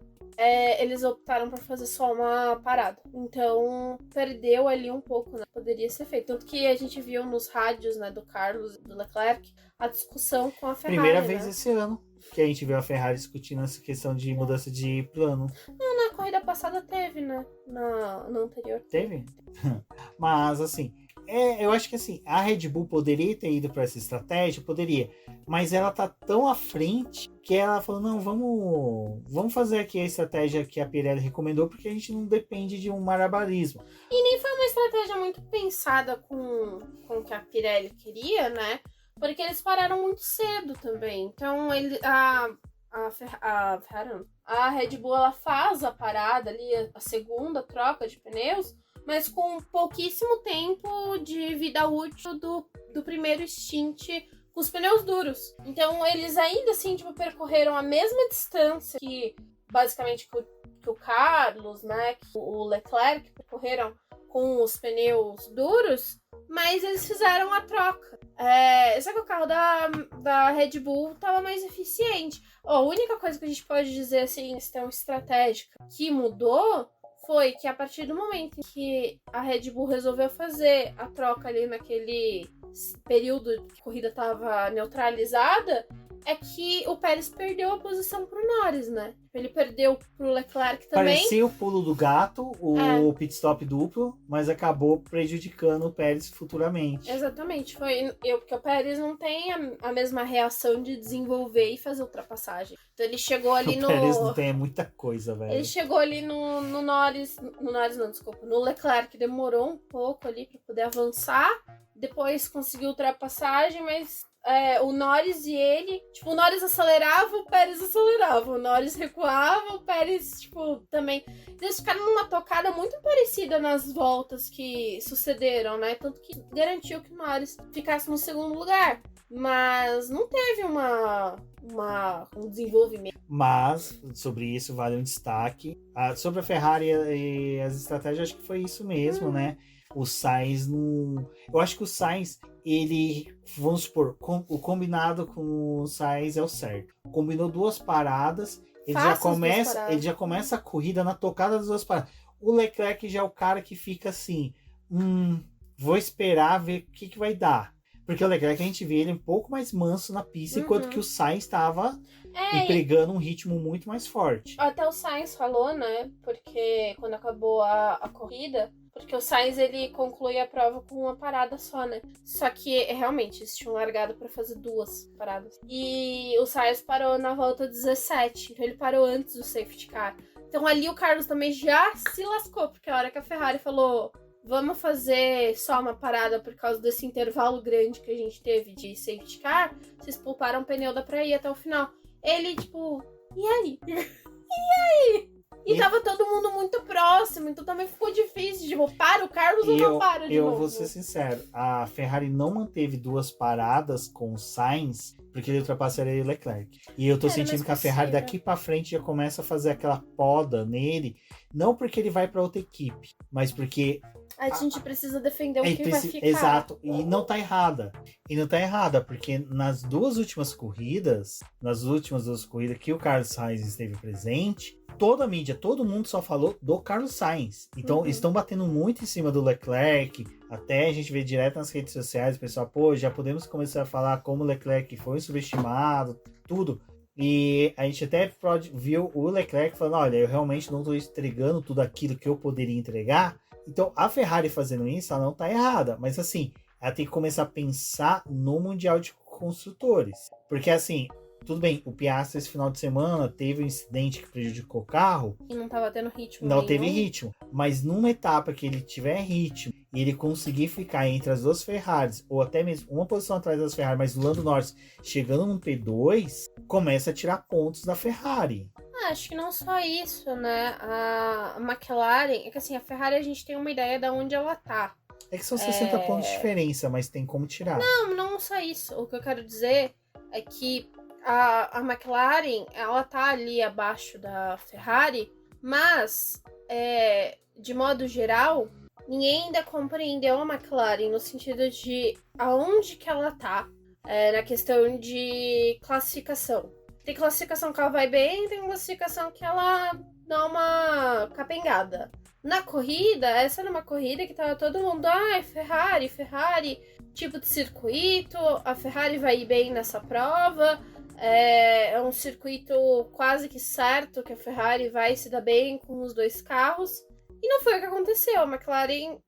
eles optaram por fazer só uma parada. Então, perdeu ali um pouco, né? Poderia ser feito. Tanto que a gente viu nos rádios, né, do Carlos e do Leclerc, a discussão com a Ferrari. Primeira vez esse ano que a gente viu a Ferrari discutindo essa questão de mudança de plano. Não, na corrida passada teve, né? Na anterior. Teve? Mas, assim... eu acho que assim, a Red Bull poderia ter ido para essa estratégia, poderia, mas ela tá tão à frente que ela falou, não, vamos fazer aqui a estratégia que a Pirelli recomendou, porque a gente não depende de um malabarismo. E nem foi uma estratégia muito pensada com o que a Pirelli queria, né? Porque eles pararam muito cedo também. Então, a Red Bull, ela faz a parada ali, a segunda troca de pneus, mas com pouquíssimo tempo de vida útil do primeiro stint com os pneus duros. Então, eles ainda assim, tipo, percorreram a mesma distância que, basicamente, que o Carlos, né, que o Leclerc percorreram com os pneus duros, mas eles fizeram a troca. Só que o carro da Red Bull estava mais eficiente. A única coisa que a gente pode dizer, assim, questão estratégica, que mudou foi que a partir do momento em que a Red Bull resolveu fazer a troca ali naquele período que a corrida estava neutralizada, é que o Pérez perdeu a posição pro Norris, né? Ele perdeu pro Leclerc também. Parecia o pulo do gato, o pit stop duplo, mas acabou prejudicando o Pérez futuramente. Exatamente. Porque o Pérez não tem a mesma reação de desenvolver e fazer ultrapassagem. Então ele chegou ali no... O Pérez não tem muita coisa, velho. Ele chegou ali no Norris... No Norris não, desculpa. No Leclerc, demorou um pouco ali pra poder avançar. Depois conseguiu ultrapassagem, mas... o Norris e ele, tipo, o Norris acelerava, o Pérez acelerava, o Norris recuava, o Pérez, tipo, também. Eles ficaram numa tocada muito parecida nas voltas que sucederam, né? Tanto que garantiu que o Norris ficasse no segundo lugar. Mas não teve um desenvolvimento. Mas, sobre isso, vale um destaque. Sobre a Ferrari e as estratégias, acho que foi isso mesmo, né? O Sainz não... Eu acho que o Sainz, ele... Vamos supor, o combinado com o Sainz é o certo. Combinou 2 paradas, ele já começa a corrida na tocada das 2 paradas. O Leclerc já é o cara que fica assim... vou esperar ver o que vai dar. Porque o Leclerc, a gente vê ele um pouco mais manso na pista, enquanto que o Sainz estava empregando um ritmo muito mais forte. Até o Sainz falou, né? Porque quando acabou a corrida... Porque o Sainz, ele conclui a prova com uma parada só, né? Só que, realmente, eles tinham largado pra fazer 2 paradas. E o Sainz parou na volta 17. Então, ele parou antes do safety car. Então, ali o Carlos também já se lascou. Porque a hora que a Ferrari falou... Vamos fazer só uma parada por causa desse intervalo grande que a gente teve de safety car. Vocês pouparam o pneu, dá pra ir até o final. Ele, tipo... E aí? E aí? E tava todo mundo muito próximo, então também ficou difícil. Tipo, para o Carlos ou não para de novo? Eu vou ser sincero, a Ferrari não manteve 2 paradas com o Sainz, porque ele ultrapassaria o Leclerc. E eu tô sentindo que a Ferrari daqui pra frente já começa a fazer aquela poda nele, não porque ele vai pra outra equipe, mas porque... A gente precisa defender o que vai ficar. Exato, e não tá errada. E não tá errada, porque nas 2 últimas corridas, que o Carlos Sainz esteve presente, toda a mídia, todo mundo só falou do Carlos Sainz. Então, estão batendo muito em cima do Leclerc. Até a gente vê direto nas redes sociais, o pessoal, já podemos começar a falar como o Leclerc foi subestimado, tudo. E a gente até viu o Leclerc falando, olha, eu realmente não estou entregando tudo aquilo que eu poderia entregar. Então, a Ferrari fazendo isso, ela não tá errada. Mas, assim, ela tem que começar a pensar no Mundial de Construtores. Porque, assim, tudo bem, o Piastri esse final de semana teve um incidente que prejudicou o carro. E não tava tendo ritmo. Não teve ritmo. Mas numa etapa que ele tiver ritmo e ele conseguir ficar entre as 2 Ferraris, ou até mesmo uma posição atrás das Ferrari, mas o Lando Norris chegando no P2, começa a tirar pontos da Ferrari. Acho que não só isso, né? A McLaren, é que assim, a Ferrari a gente tem uma ideia de onde ela tá. É que são 60 pontos de diferença, mas tem como tirar. Não só isso. O que eu quero dizer é que a McLaren, ela tá ali abaixo da Ferrari, mas, de modo geral, ninguém ainda compreendeu a McLaren no sentido de aonde que ela tá na questão de classificação. Tem classificação que ela vai bem, tem classificação que ela dá uma capengada. Na corrida, essa era uma corrida que tava todo mundo, Ferrari, tipo de circuito, a Ferrari vai ir bem nessa prova, é um circuito quase que certo que a Ferrari vai se dar bem com os 2 carros. E não foi o que aconteceu, a McLaren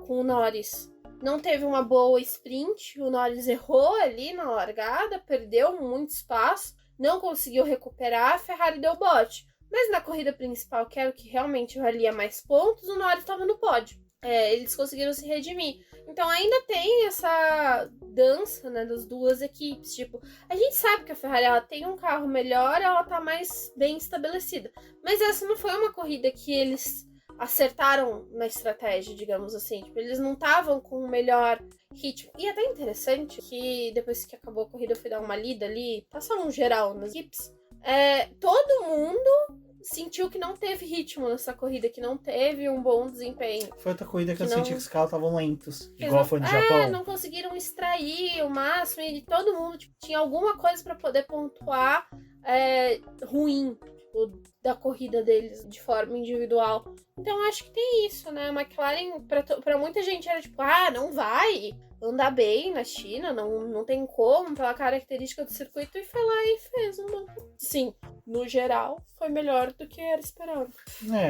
com o Norris não teve uma boa sprint, o Norris errou ali na largada, perdeu muito espaço, não conseguiu recuperar, a Ferrari deu bote. Mas na corrida principal, que era o que realmente valia mais pontos, o Norris estava no pódio. Eles conseguiram se redimir. Então ainda tem essa dança, né, das 2 equipes. Tipo, a gente sabe que a Ferrari ela tem um carro melhor, ela tá mais bem estabelecida. Mas essa não foi uma corrida que eles acertaram na estratégia, digamos assim. Tipo, eles não estavam com o melhor ritmo. E é até interessante que depois que acabou a corrida eu fui dar uma lida ali, passar um geral nas equipes. Todo mundo sentiu que não teve ritmo nessa corrida, que não teve um bom desempenho. Foi outra corrida que eu senti que os carros estavam lentos, igual foi no Japão. Não conseguiram extrair o máximo e todo mundo tinha alguma coisa para poder pontuar ruim da corrida deles de forma individual. Então acho que tem isso, né? A McLaren, pra muita gente era tipo, não vai, andar bem na China, não tem como, pela característica do circuito, e foi lá e fez uma. Sim, no geral, foi melhor do que era esperado.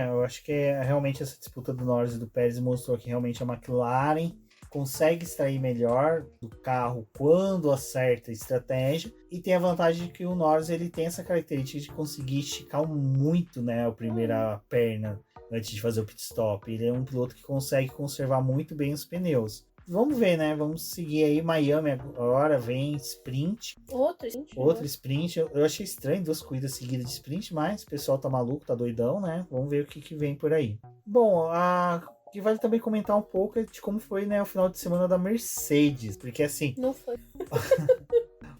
Eu acho que realmente essa disputa do Norris e do Pérez mostrou que realmente a McLaren consegue extrair melhor do carro quando acerta a estratégia, e tem a vantagem de que o Norris ele tem essa característica de conseguir esticar muito, né, a primeira perna antes de fazer o pit stop. Ele é um piloto que consegue conservar muito bem os pneus. Vamos ver, né? Vamos seguir aí. Miami agora vem sprint. Outro sprint. Eu achei estranho 2 corridas seguidas de sprint, mas o pessoal tá maluco, tá doidão, né? Vamos ver o que vem por aí. Bom, que vale também comentar um pouco de como foi, né, o final de semana da Mercedes. Porque assim... Não foi.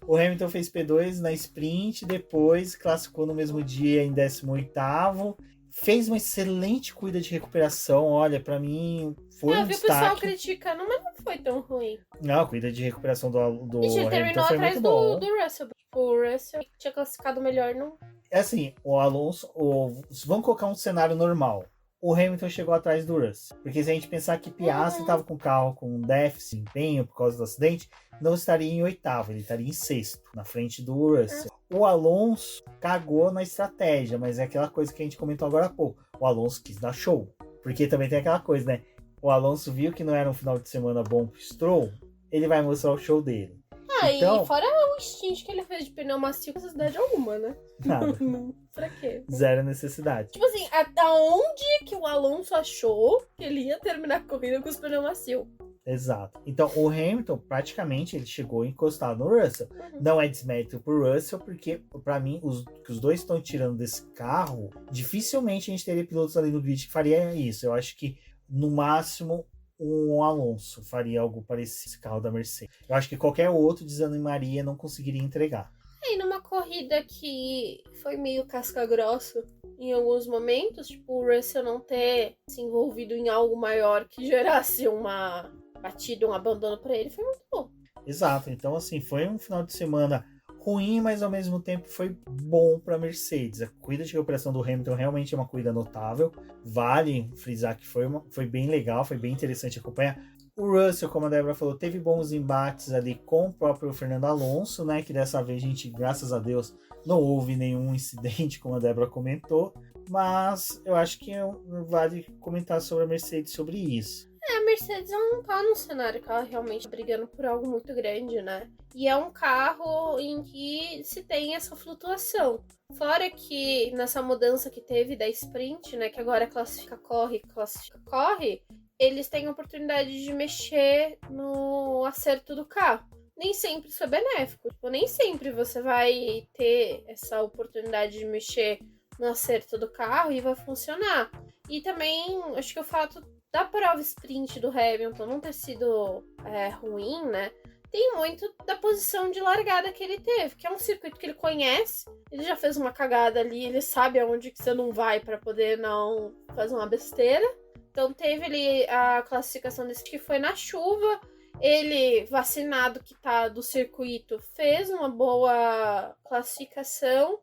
O Hamilton fez P2 na sprint, depois classificou no mesmo dia em 18º. Fez uma excelente corrida de recuperação. Olha, pra mim foi um vi destaque. O pessoal criticando, mas não foi tão ruim. Não, a corrida de recuperação do Ele Hamilton terminou foi atrás muito bom. do Russell. O Russell tinha classificado melhor, não. É assim, o Alonso... Vamos colocar um cenário normal. O Hamilton chegou atrás do Russell. Porque se a gente pensar que Piastri estava com o carro com déficit de empenho por causa do acidente, não estaria em 8º, ele estaria em 6º, na frente do Russell. O Alonso cagou na estratégia, mas é aquela coisa que a gente comentou agora há pouco. O Alonso quis dar show. Porque também tem aquela coisa, né? O Alonso viu que não era um final de semana bom pro Stroll, ele vai mostrar o show dele. Então, e fora o stint que ele fez de pneu macio, com necessidade alguma, né? Nada. Pra quê? Zero necessidade. Tipo assim, até onde que o Alonso achou que ele ia terminar a corrida com os pneus macios? Exato. Então, o Hamilton, praticamente, ele chegou encostado no Russell. Não é desmérito pro Russell, porque, pra mim, que os dois estão tirando desse carro, dificilmente a gente teria pilotos ali no grid que faria isso. Eu acho que, no máximo, um Alonso faria algo parecido esse carro da Mercedes. Eu acho que qualquer outro desanimaria não conseguiria entregar. E numa corrida que foi meio casca grossa em alguns momentos, tipo, o Russell não ter se envolvido em algo maior que gerasse uma batida, um abandono pra ele, foi muito bom. Exato. Então, assim, foi um final de semana ruim, mas ao mesmo tempo foi bom para a Mercedes. A corrida de recuperação do Hamilton realmente é uma corrida notável. Vale frisar que foi bem legal, foi bem interessante acompanhar. O Russell, como a Débora falou, teve bons embates ali com o próprio Fernando Alonso, né? Que dessa vez a gente, graças a Deus, não houve nenhum incidente, como a Débora comentou. Mas eu acho que vale comentar sobre a Mercedes sobre isso. A Mercedes não tá num cenário que ela realmente tá brigando por algo muito grande, né? E é um carro em que se tem essa flutuação. Fora que nessa mudança que teve da sprint, né? Que agora classifica, corre, eles têm a oportunidade de mexer no acerto do carro. Nem sempre isso é benéfico. Tipo, nem sempre você vai ter essa oportunidade de mexer no acerto do carro e vai funcionar. E também, acho que o fato da prova sprint do Hamilton não ter sido ruim, né? Tem muito da posição de largada que ele teve, que é um circuito que ele conhece, ele já fez uma cagada ali, ele sabe aonde que você não vai para poder não fazer uma besteira. Então teve ali a classificação desse que foi na chuva, ele vacinado que tá do circuito fez uma boa classificação.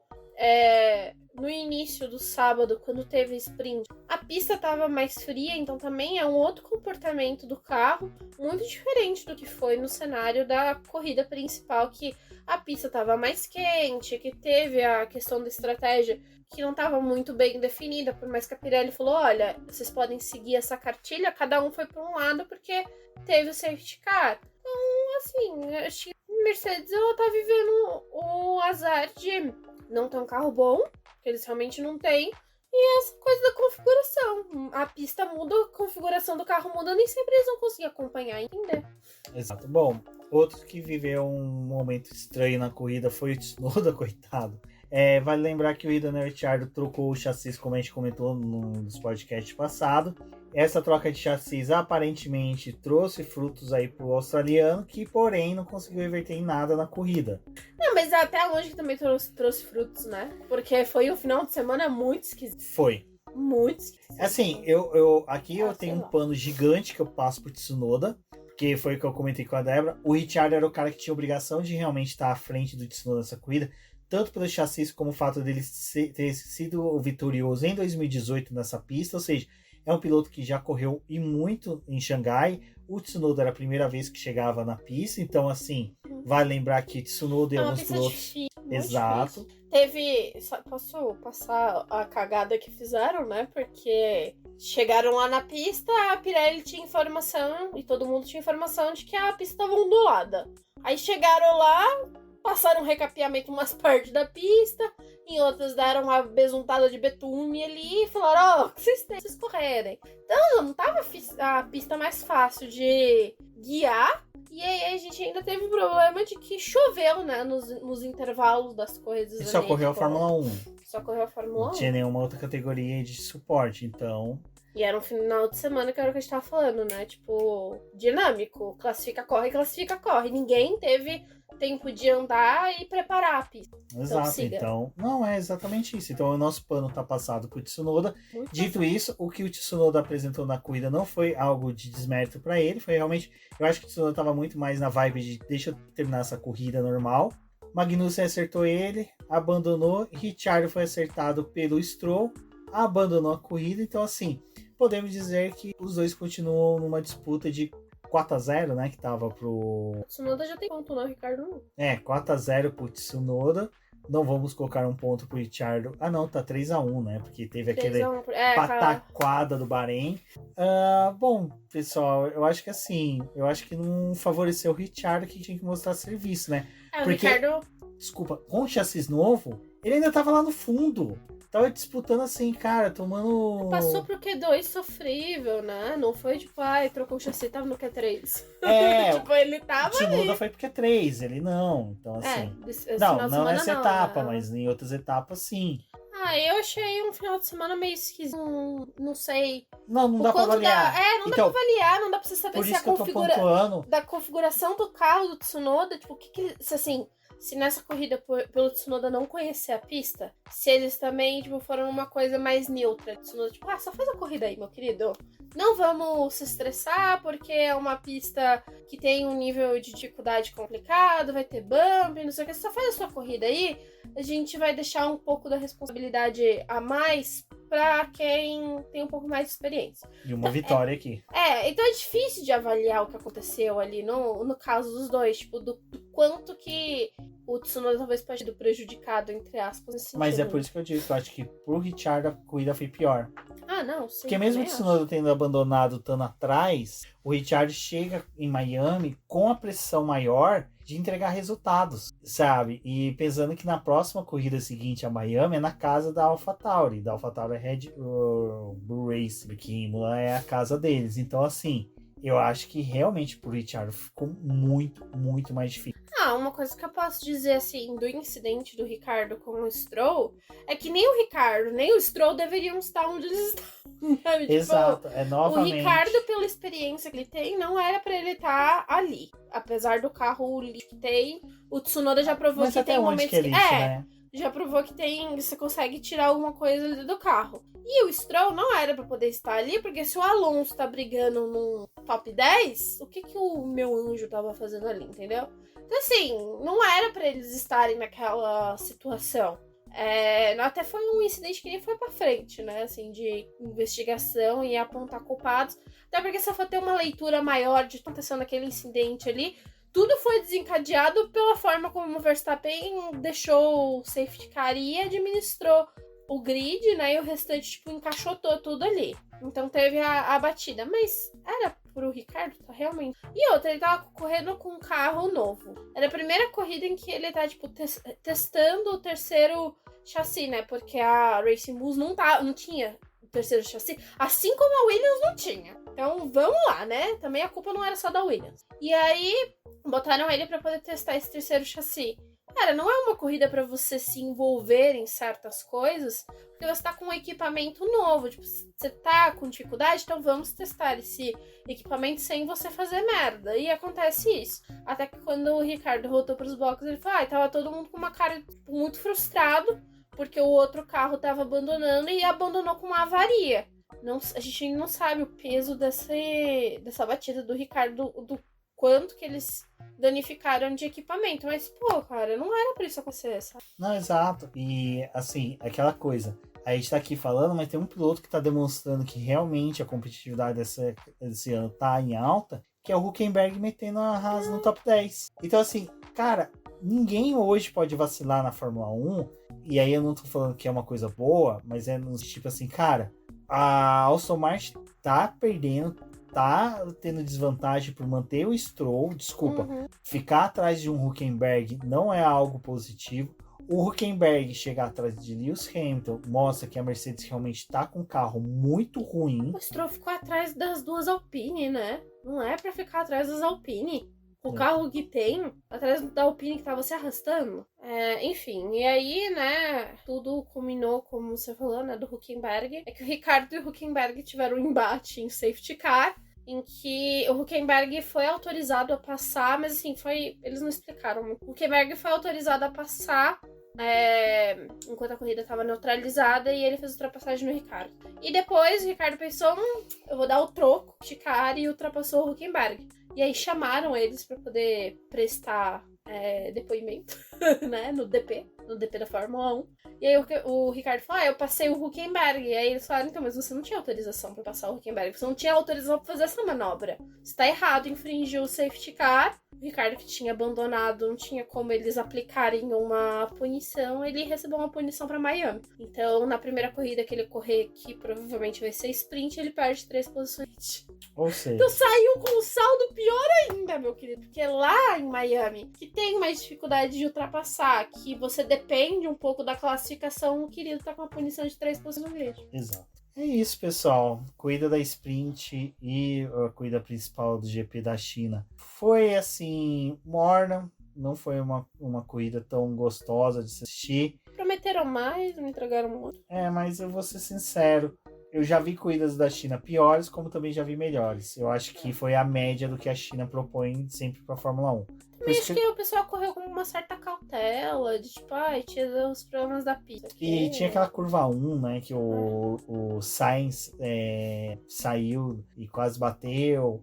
No início do sábado, quando teve sprint, a pista estava mais fria, então também é um outro comportamento do carro, muito diferente do que foi no cenário da corrida principal, que a pista estava mais quente, que teve a questão da estratégia que não estava muito bem definida, por mais que a Pirelli falou, olha, vocês podem seguir essa cartilha, cada um foi para um lado porque teve o safety car. Então, assim, acho que a Mercedes ela tá vivendo o azar de não ter um carro bom, que eles realmente não têm, e essa coisa da configuração. A pista muda, a configuração do carro muda, nem sempre eles vão conseguir acompanhar e entender. Exato. Bom, outro que viveu um momento estranho na corrida foi o Tsunoda, coitado. Vale lembrar que o Daniel Ricciardo trocou o chassi, como a gente comentou nos podcasts passados. Essa troca de chassi aparentemente trouxe frutos aí pro australiano, que porém não conseguiu reverter em nada na corrida. Não, mas até a lógica também trouxe frutos, né? Porque foi um final de semana muito esquisito. Foi. Muito esquisito. Assim, aqui eu tenho um pano gigante que eu passo pro Tsunoda, que foi o que eu comentei com a Débora. O Ricciardo era o cara que tinha obrigação de realmente estar à frente do Tsunoda nessa corrida, tanto pelo chassi como o fato dele ter sido vitorioso em 2018 nessa pista, ou seja, é um piloto que já correu e muito em Xangai. o Tsunoda era a primeira vez que chegava na pista, então assim, vale lembrar que Tsunoda e alguns pilotos... Difícil, Exato. Difícil. Teve... Posso passar a cagada que fizeram, né? Porque chegaram lá na pista, a Pirelli tinha informação, e todo mundo tinha informação de que a pista estava ondulada. Aí chegaram lá, passaram um recapeamento em umas partes da pista, em outras deram uma besuntada de betume ali e falaram, que vocês correrem. Então não tava a pista mais fácil de guiar. E aí a gente ainda teve o problema de que choveu, né, nos intervalos das coisas. E só correu a Fórmula 1. Só correu a Fórmula 1. Não tinha nenhuma outra categoria de suporte, então... E era um final de semana que era o que a gente tava falando, né? Tipo, dinâmico. Classifica, corre. Ninguém teve tempo de andar e preparar a pista. Exato, então... Não, é exatamente isso. Então o nosso pano tá passado pro Tsunoda. Dito isso, o que o Tsunoda apresentou na corrida não foi algo de desmérito para ele. Foi realmente... Eu acho que o Tsunoda tava muito mais na vibe de deixa eu terminar essa corrida normal. Magnussen acertou ele, abandonou. Ricciardo foi acertado pelo Stroll, abandonou a corrida. Então assim... Podemos dizer que os dois continuam numa disputa de 4-0, né? Que tava pro... O Tsunoda já tem ponto, não, Ricardo não. 4-0 pro Tsunoda. Não vamos colocar um ponto pro Ricciardo. Ah, não, tá 3-1, né? Porque teve aquele pataquada do Bahrein. Bom, pessoal, eu acho que assim... Eu acho que não favoreceu o Ricciardo, que tinha que mostrar serviço, né? Porque, o Ricardo... Desculpa, com o chassi novo, ele ainda tava lá no fundo. Tava disputando assim, cara, tomando... Passou pro Q2 sofrível, né? Não foi tipo, trocou o chassi, tava no Q3. Tipo, ele tava o Tsunoda foi pro Q3, ele não. Então, assim... Não nessa etapa, mas em outras etapas, sim. Eu achei um final de semana meio esquisito. Não sei. Não dá pra avaliar. Não dá pra avaliar, não dá pra você saber se da configuração do carro do Tsunoda, tipo, se assim... Se nessa corrida pelo Tsunoda não conhecer a pista, se eles também, tipo, foram uma coisa mais neutra. Tsunoda, tipo, só faz a corrida aí, meu querido. Não vamos se estressar, porque é uma pista que tem um nível de dificuldade complicado, vai ter bump, não sei o que. Só faz a sua corrida aí, a gente vai deixar um pouco da responsabilidade a mais pra quem tem um pouco mais de experiência. E uma vitória aqui. Então é difícil de avaliar o que aconteceu ali no caso dos dois, tipo, do quanto que o Tsunoda talvez pode ter prejudicado, entre aspas, nesse sentido. Mas é por isso que eu digo que eu acho que pro Ricciardo a corrida foi pior. Não, sim. Porque mesmo o Tsunoda tendo abandonado, estando atrás, o Ricciardo chega em Miami com a pressão maior de entregar resultados, sabe? E pensando que na próxima corrida seguinte a Miami é na casa da AlphaTauri. Da AlphaTauri é Red Bull Racing, que Imola é a casa deles. Então, assim, eu acho que realmente pro Ricciardo ficou muito, muito mais difícil. Uma coisa que eu posso dizer, assim, do incidente do Ricardo com o Stroll, é que nem o Ricardo, nem o Stroll deveriam estar onde eles estão. Sabe? Exato, novamente. O Ricardo, pela experiência que ele tem, não era pra ele estar ali. Apesar do carro que tem, o Tsunoda já provou que tem momentos que... né? Já provou que você consegue tirar alguma coisa ali do carro. E o Stroll não era pra poder estar ali, porque se o Alonso tá brigando num top 10, o que o meu anjo tava fazendo ali, entendeu? Então, assim, não era pra eles estarem naquela situação. Até foi um incidente que nem foi pra frente, né? Assim, de investigação e apontar culpados. Até porque se eu for ter uma leitura maior de acontecendo aquele incidente ali, tudo foi desencadeado pela forma como o Verstappen deixou o safety car e administrou o grid, né? E o restante, tipo, encaixotou tudo ali. Então teve a batida. Mas era pro Ricardo, tá realmente. E outra, ele tava correndo com um carro novo. Era a primeira corrida em que ele tá, tipo, testando o terceiro chassi, né? Porque a Racing Bulls não tinha o terceiro chassi. Assim como a Williams não tinha. Então, vamos lá, né? Também a culpa não era só da Williams. E aí, botaram ele pra poder testar esse terceiro chassi. Cara, não é uma corrida pra você se envolver em certas coisas, porque você tá com um equipamento novo. Tipo, você tá com dificuldade, então vamos testar esse equipamento sem você fazer merda. E acontece isso. Até que quando o Ricardo voltou pros boxes, ele falou, tava todo mundo com uma cara tipo, muito frustrado, porque o outro carro tava abandonando e abandonou com uma avaria. A gente não sabe o peso dessa batida do Ricardo, do quanto que eles danificaram de equipamento. Mas, pô, cara, não era pra isso acontecer, sabe? Não, exato. E, assim, aquela coisa. A gente tá aqui falando, mas tem um piloto que tá demonstrando que realmente a competitividade desse ano tá em alta, que é o Hülkenberg metendo a Haas no top 10. Então, assim, cara, ninguém hoje pode vacilar na Fórmula 1, e aí eu não tô falando que é uma coisa boa, mas é no tipo assim, cara, a Aston Martin tá perdendo, tá tendo desvantagem por manter o Stroll, desculpa, ficar atrás de um Hülkenberg não é algo positivo. O Hülkenberg chegar atrás de Lewis Hamilton mostra que a Mercedes realmente tá com um carro muito ruim. O Stroll ficou atrás das duas Alpine, né? Não é pra ficar atrás das Alpine. O carro que tem, atrás da Alpine que tava se arrastando. Enfim, e aí, né, tudo culminou, como você falou, né, do Hülkenberg. É que o Ricardo e o Hülkenberg tiveram um embate em safety car, em que o Hülkenberg foi autorizado a passar, mas assim, eles não explicaram muito. O Hülkenberg foi autorizado a passar enquanto a corrida estava neutralizada, e ele fez ultrapassagem no Ricardo. E depois o Ricardo pensou, eu vou dar o troco de cara, e ultrapassou o Hülkenberg. E aí chamaram eles para poder prestar depoimento, né, no DP da Fórmula 1. E aí o Ricardo falou, eu passei o Hülkenberg. E aí eles falaram, então, mas você não tinha autorização para passar o Hülkenberg, você não tinha autorização para fazer essa manobra. Você tá errado, infringiu o safety car. O Ricardo, que tinha abandonado, não tinha como eles aplicarem uma punição, ele recebeu uma punição para Miami. Então, na primeira corrida que ele correr, que provavelmente vai ser sprint, ele perde 3 posições. Ou seja... Então saiu com um saldo pior ainda, meu querido. Porque lá em Miami, que tem mais dificuldade de ultrapassar, que você depende um pouco da classificação, o querido tá com uma punição de 3 posições no grid. Exato. É isso, pessoal. Corrida da sprint e a corrida principal do GP da China foi, assim, morna. Não foi uma corrida tão gostosa de se assistir. Prometeram mais, não entregaram muito. Mas eu vou ser sincero. Eu já vi corridas da China piores, como também já vi melhores. Eu acho que foi a média do que a China propõe sempre para a Fórmula 1. Também acho que o pessoal correu com uma certa cautela, de tipo, tinha os problemas da pista. E tinha aquela curva 1, né, que o Sainz saiu e quase bateu.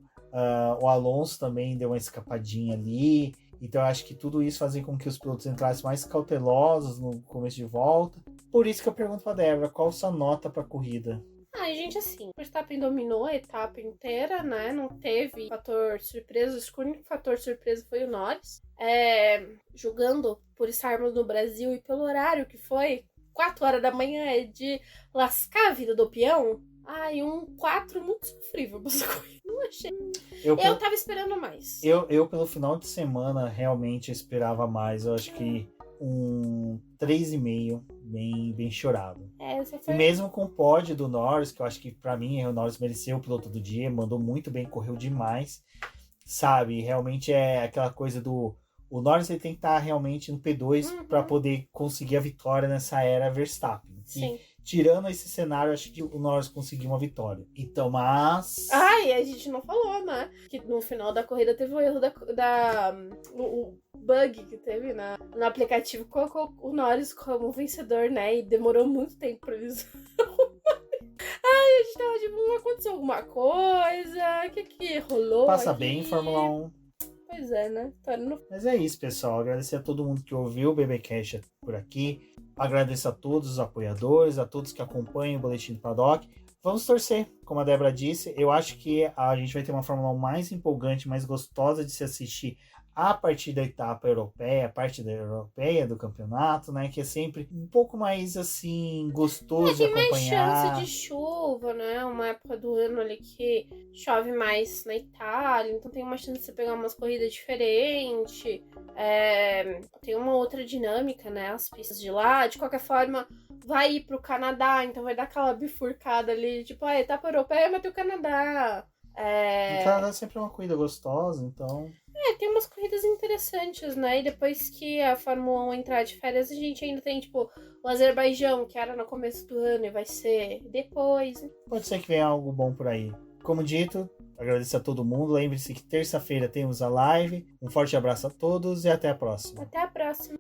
O Alonso também deu uma escapadinha ali. Então eu acho que tudo isso fazia com que os pilotos entrassem mais cautelosos no começo de volta. Por isso que eu pergunto pra Débora, qual sua nota pra corrida? Gente, assim, o Verstappen dominou a etapa inteira, né? Não teve fator surpresa. O único fator surpresa foi o Norris. Julgando por estarmos no Brasil e pelo horário que foi, 4 horas da manhã é de lascar a vida do peão. Um 4 muito sofrível pra essa corrida. Não achei. Eu tava esperando mais. Eu, pelo final de semana, realmente esperava mais. Eu acho que um 3,5 bem chorado. E mesmo com o pódio do Norris, que eu acho que pra mim o Norris mereceu o piloto do dia, mandou muito bem, correu demais, sabe? Realmente é aquela coisa do... O Norris ele tem que estar realmente no P2 para poder conseguir a vitória nessa era Verstappen. Sim. Tirando esse cenário, acho que o Norris conseguiu uma vitória. Então, mas... E a gente não falou, né? Que no final da corrida teve o erro o bug que teve no aplicativo, colocou o Norris como vencedor, né? E demorou muito tempo pra eles a gente tava tipo, não aconteceu alguma coisa? O que rolou? Passa aqui? bem em Fórmula 1. Pois é, né? Mas é isso, pessoal. Agradecer a todo mundo que ouviu o BBcast por aqui. Agradeço a todos os apoiadores, a todos que acompanham o Boletim do Paddock. Vamos torcer, como a Débora disse. Eu acho que a gente vai ter uma Fórmula 1 mais empolgante, mais gostosa de se assistir a partir da etapa europeia, a parte da europeia do campeonato, né? Que é sempre um pouco mais, assim, gostoso de acompanhar. Tem mais chance de chuva, né? Uma época do ano ali que chove mais na Itália, então tem uma chance de você pegar umas corridas diferentes. Tem uma outra dinâmica, né? As pistas de lá, de qualquer forma, vai ir pro Canadá, então vai dar aquela bifurcada ali, tipo, a etapa europeia, mas tem o Canadá. O Canadá sempre é uma corrida gostosa, então... Tem umas corridas interessantes, né? E depois que a Fórmula 1 entrar de férias, a gente ainda tem, tipo, o Azerbaijão, que era no começo do ano e vai ser depois. Pode ser que venha algo bom por aí. Como dito, agradeço a todo mundo. Lembre-se que terça-feira temos a live. Um forte abraço a todos e até a próxima. Até a próxima.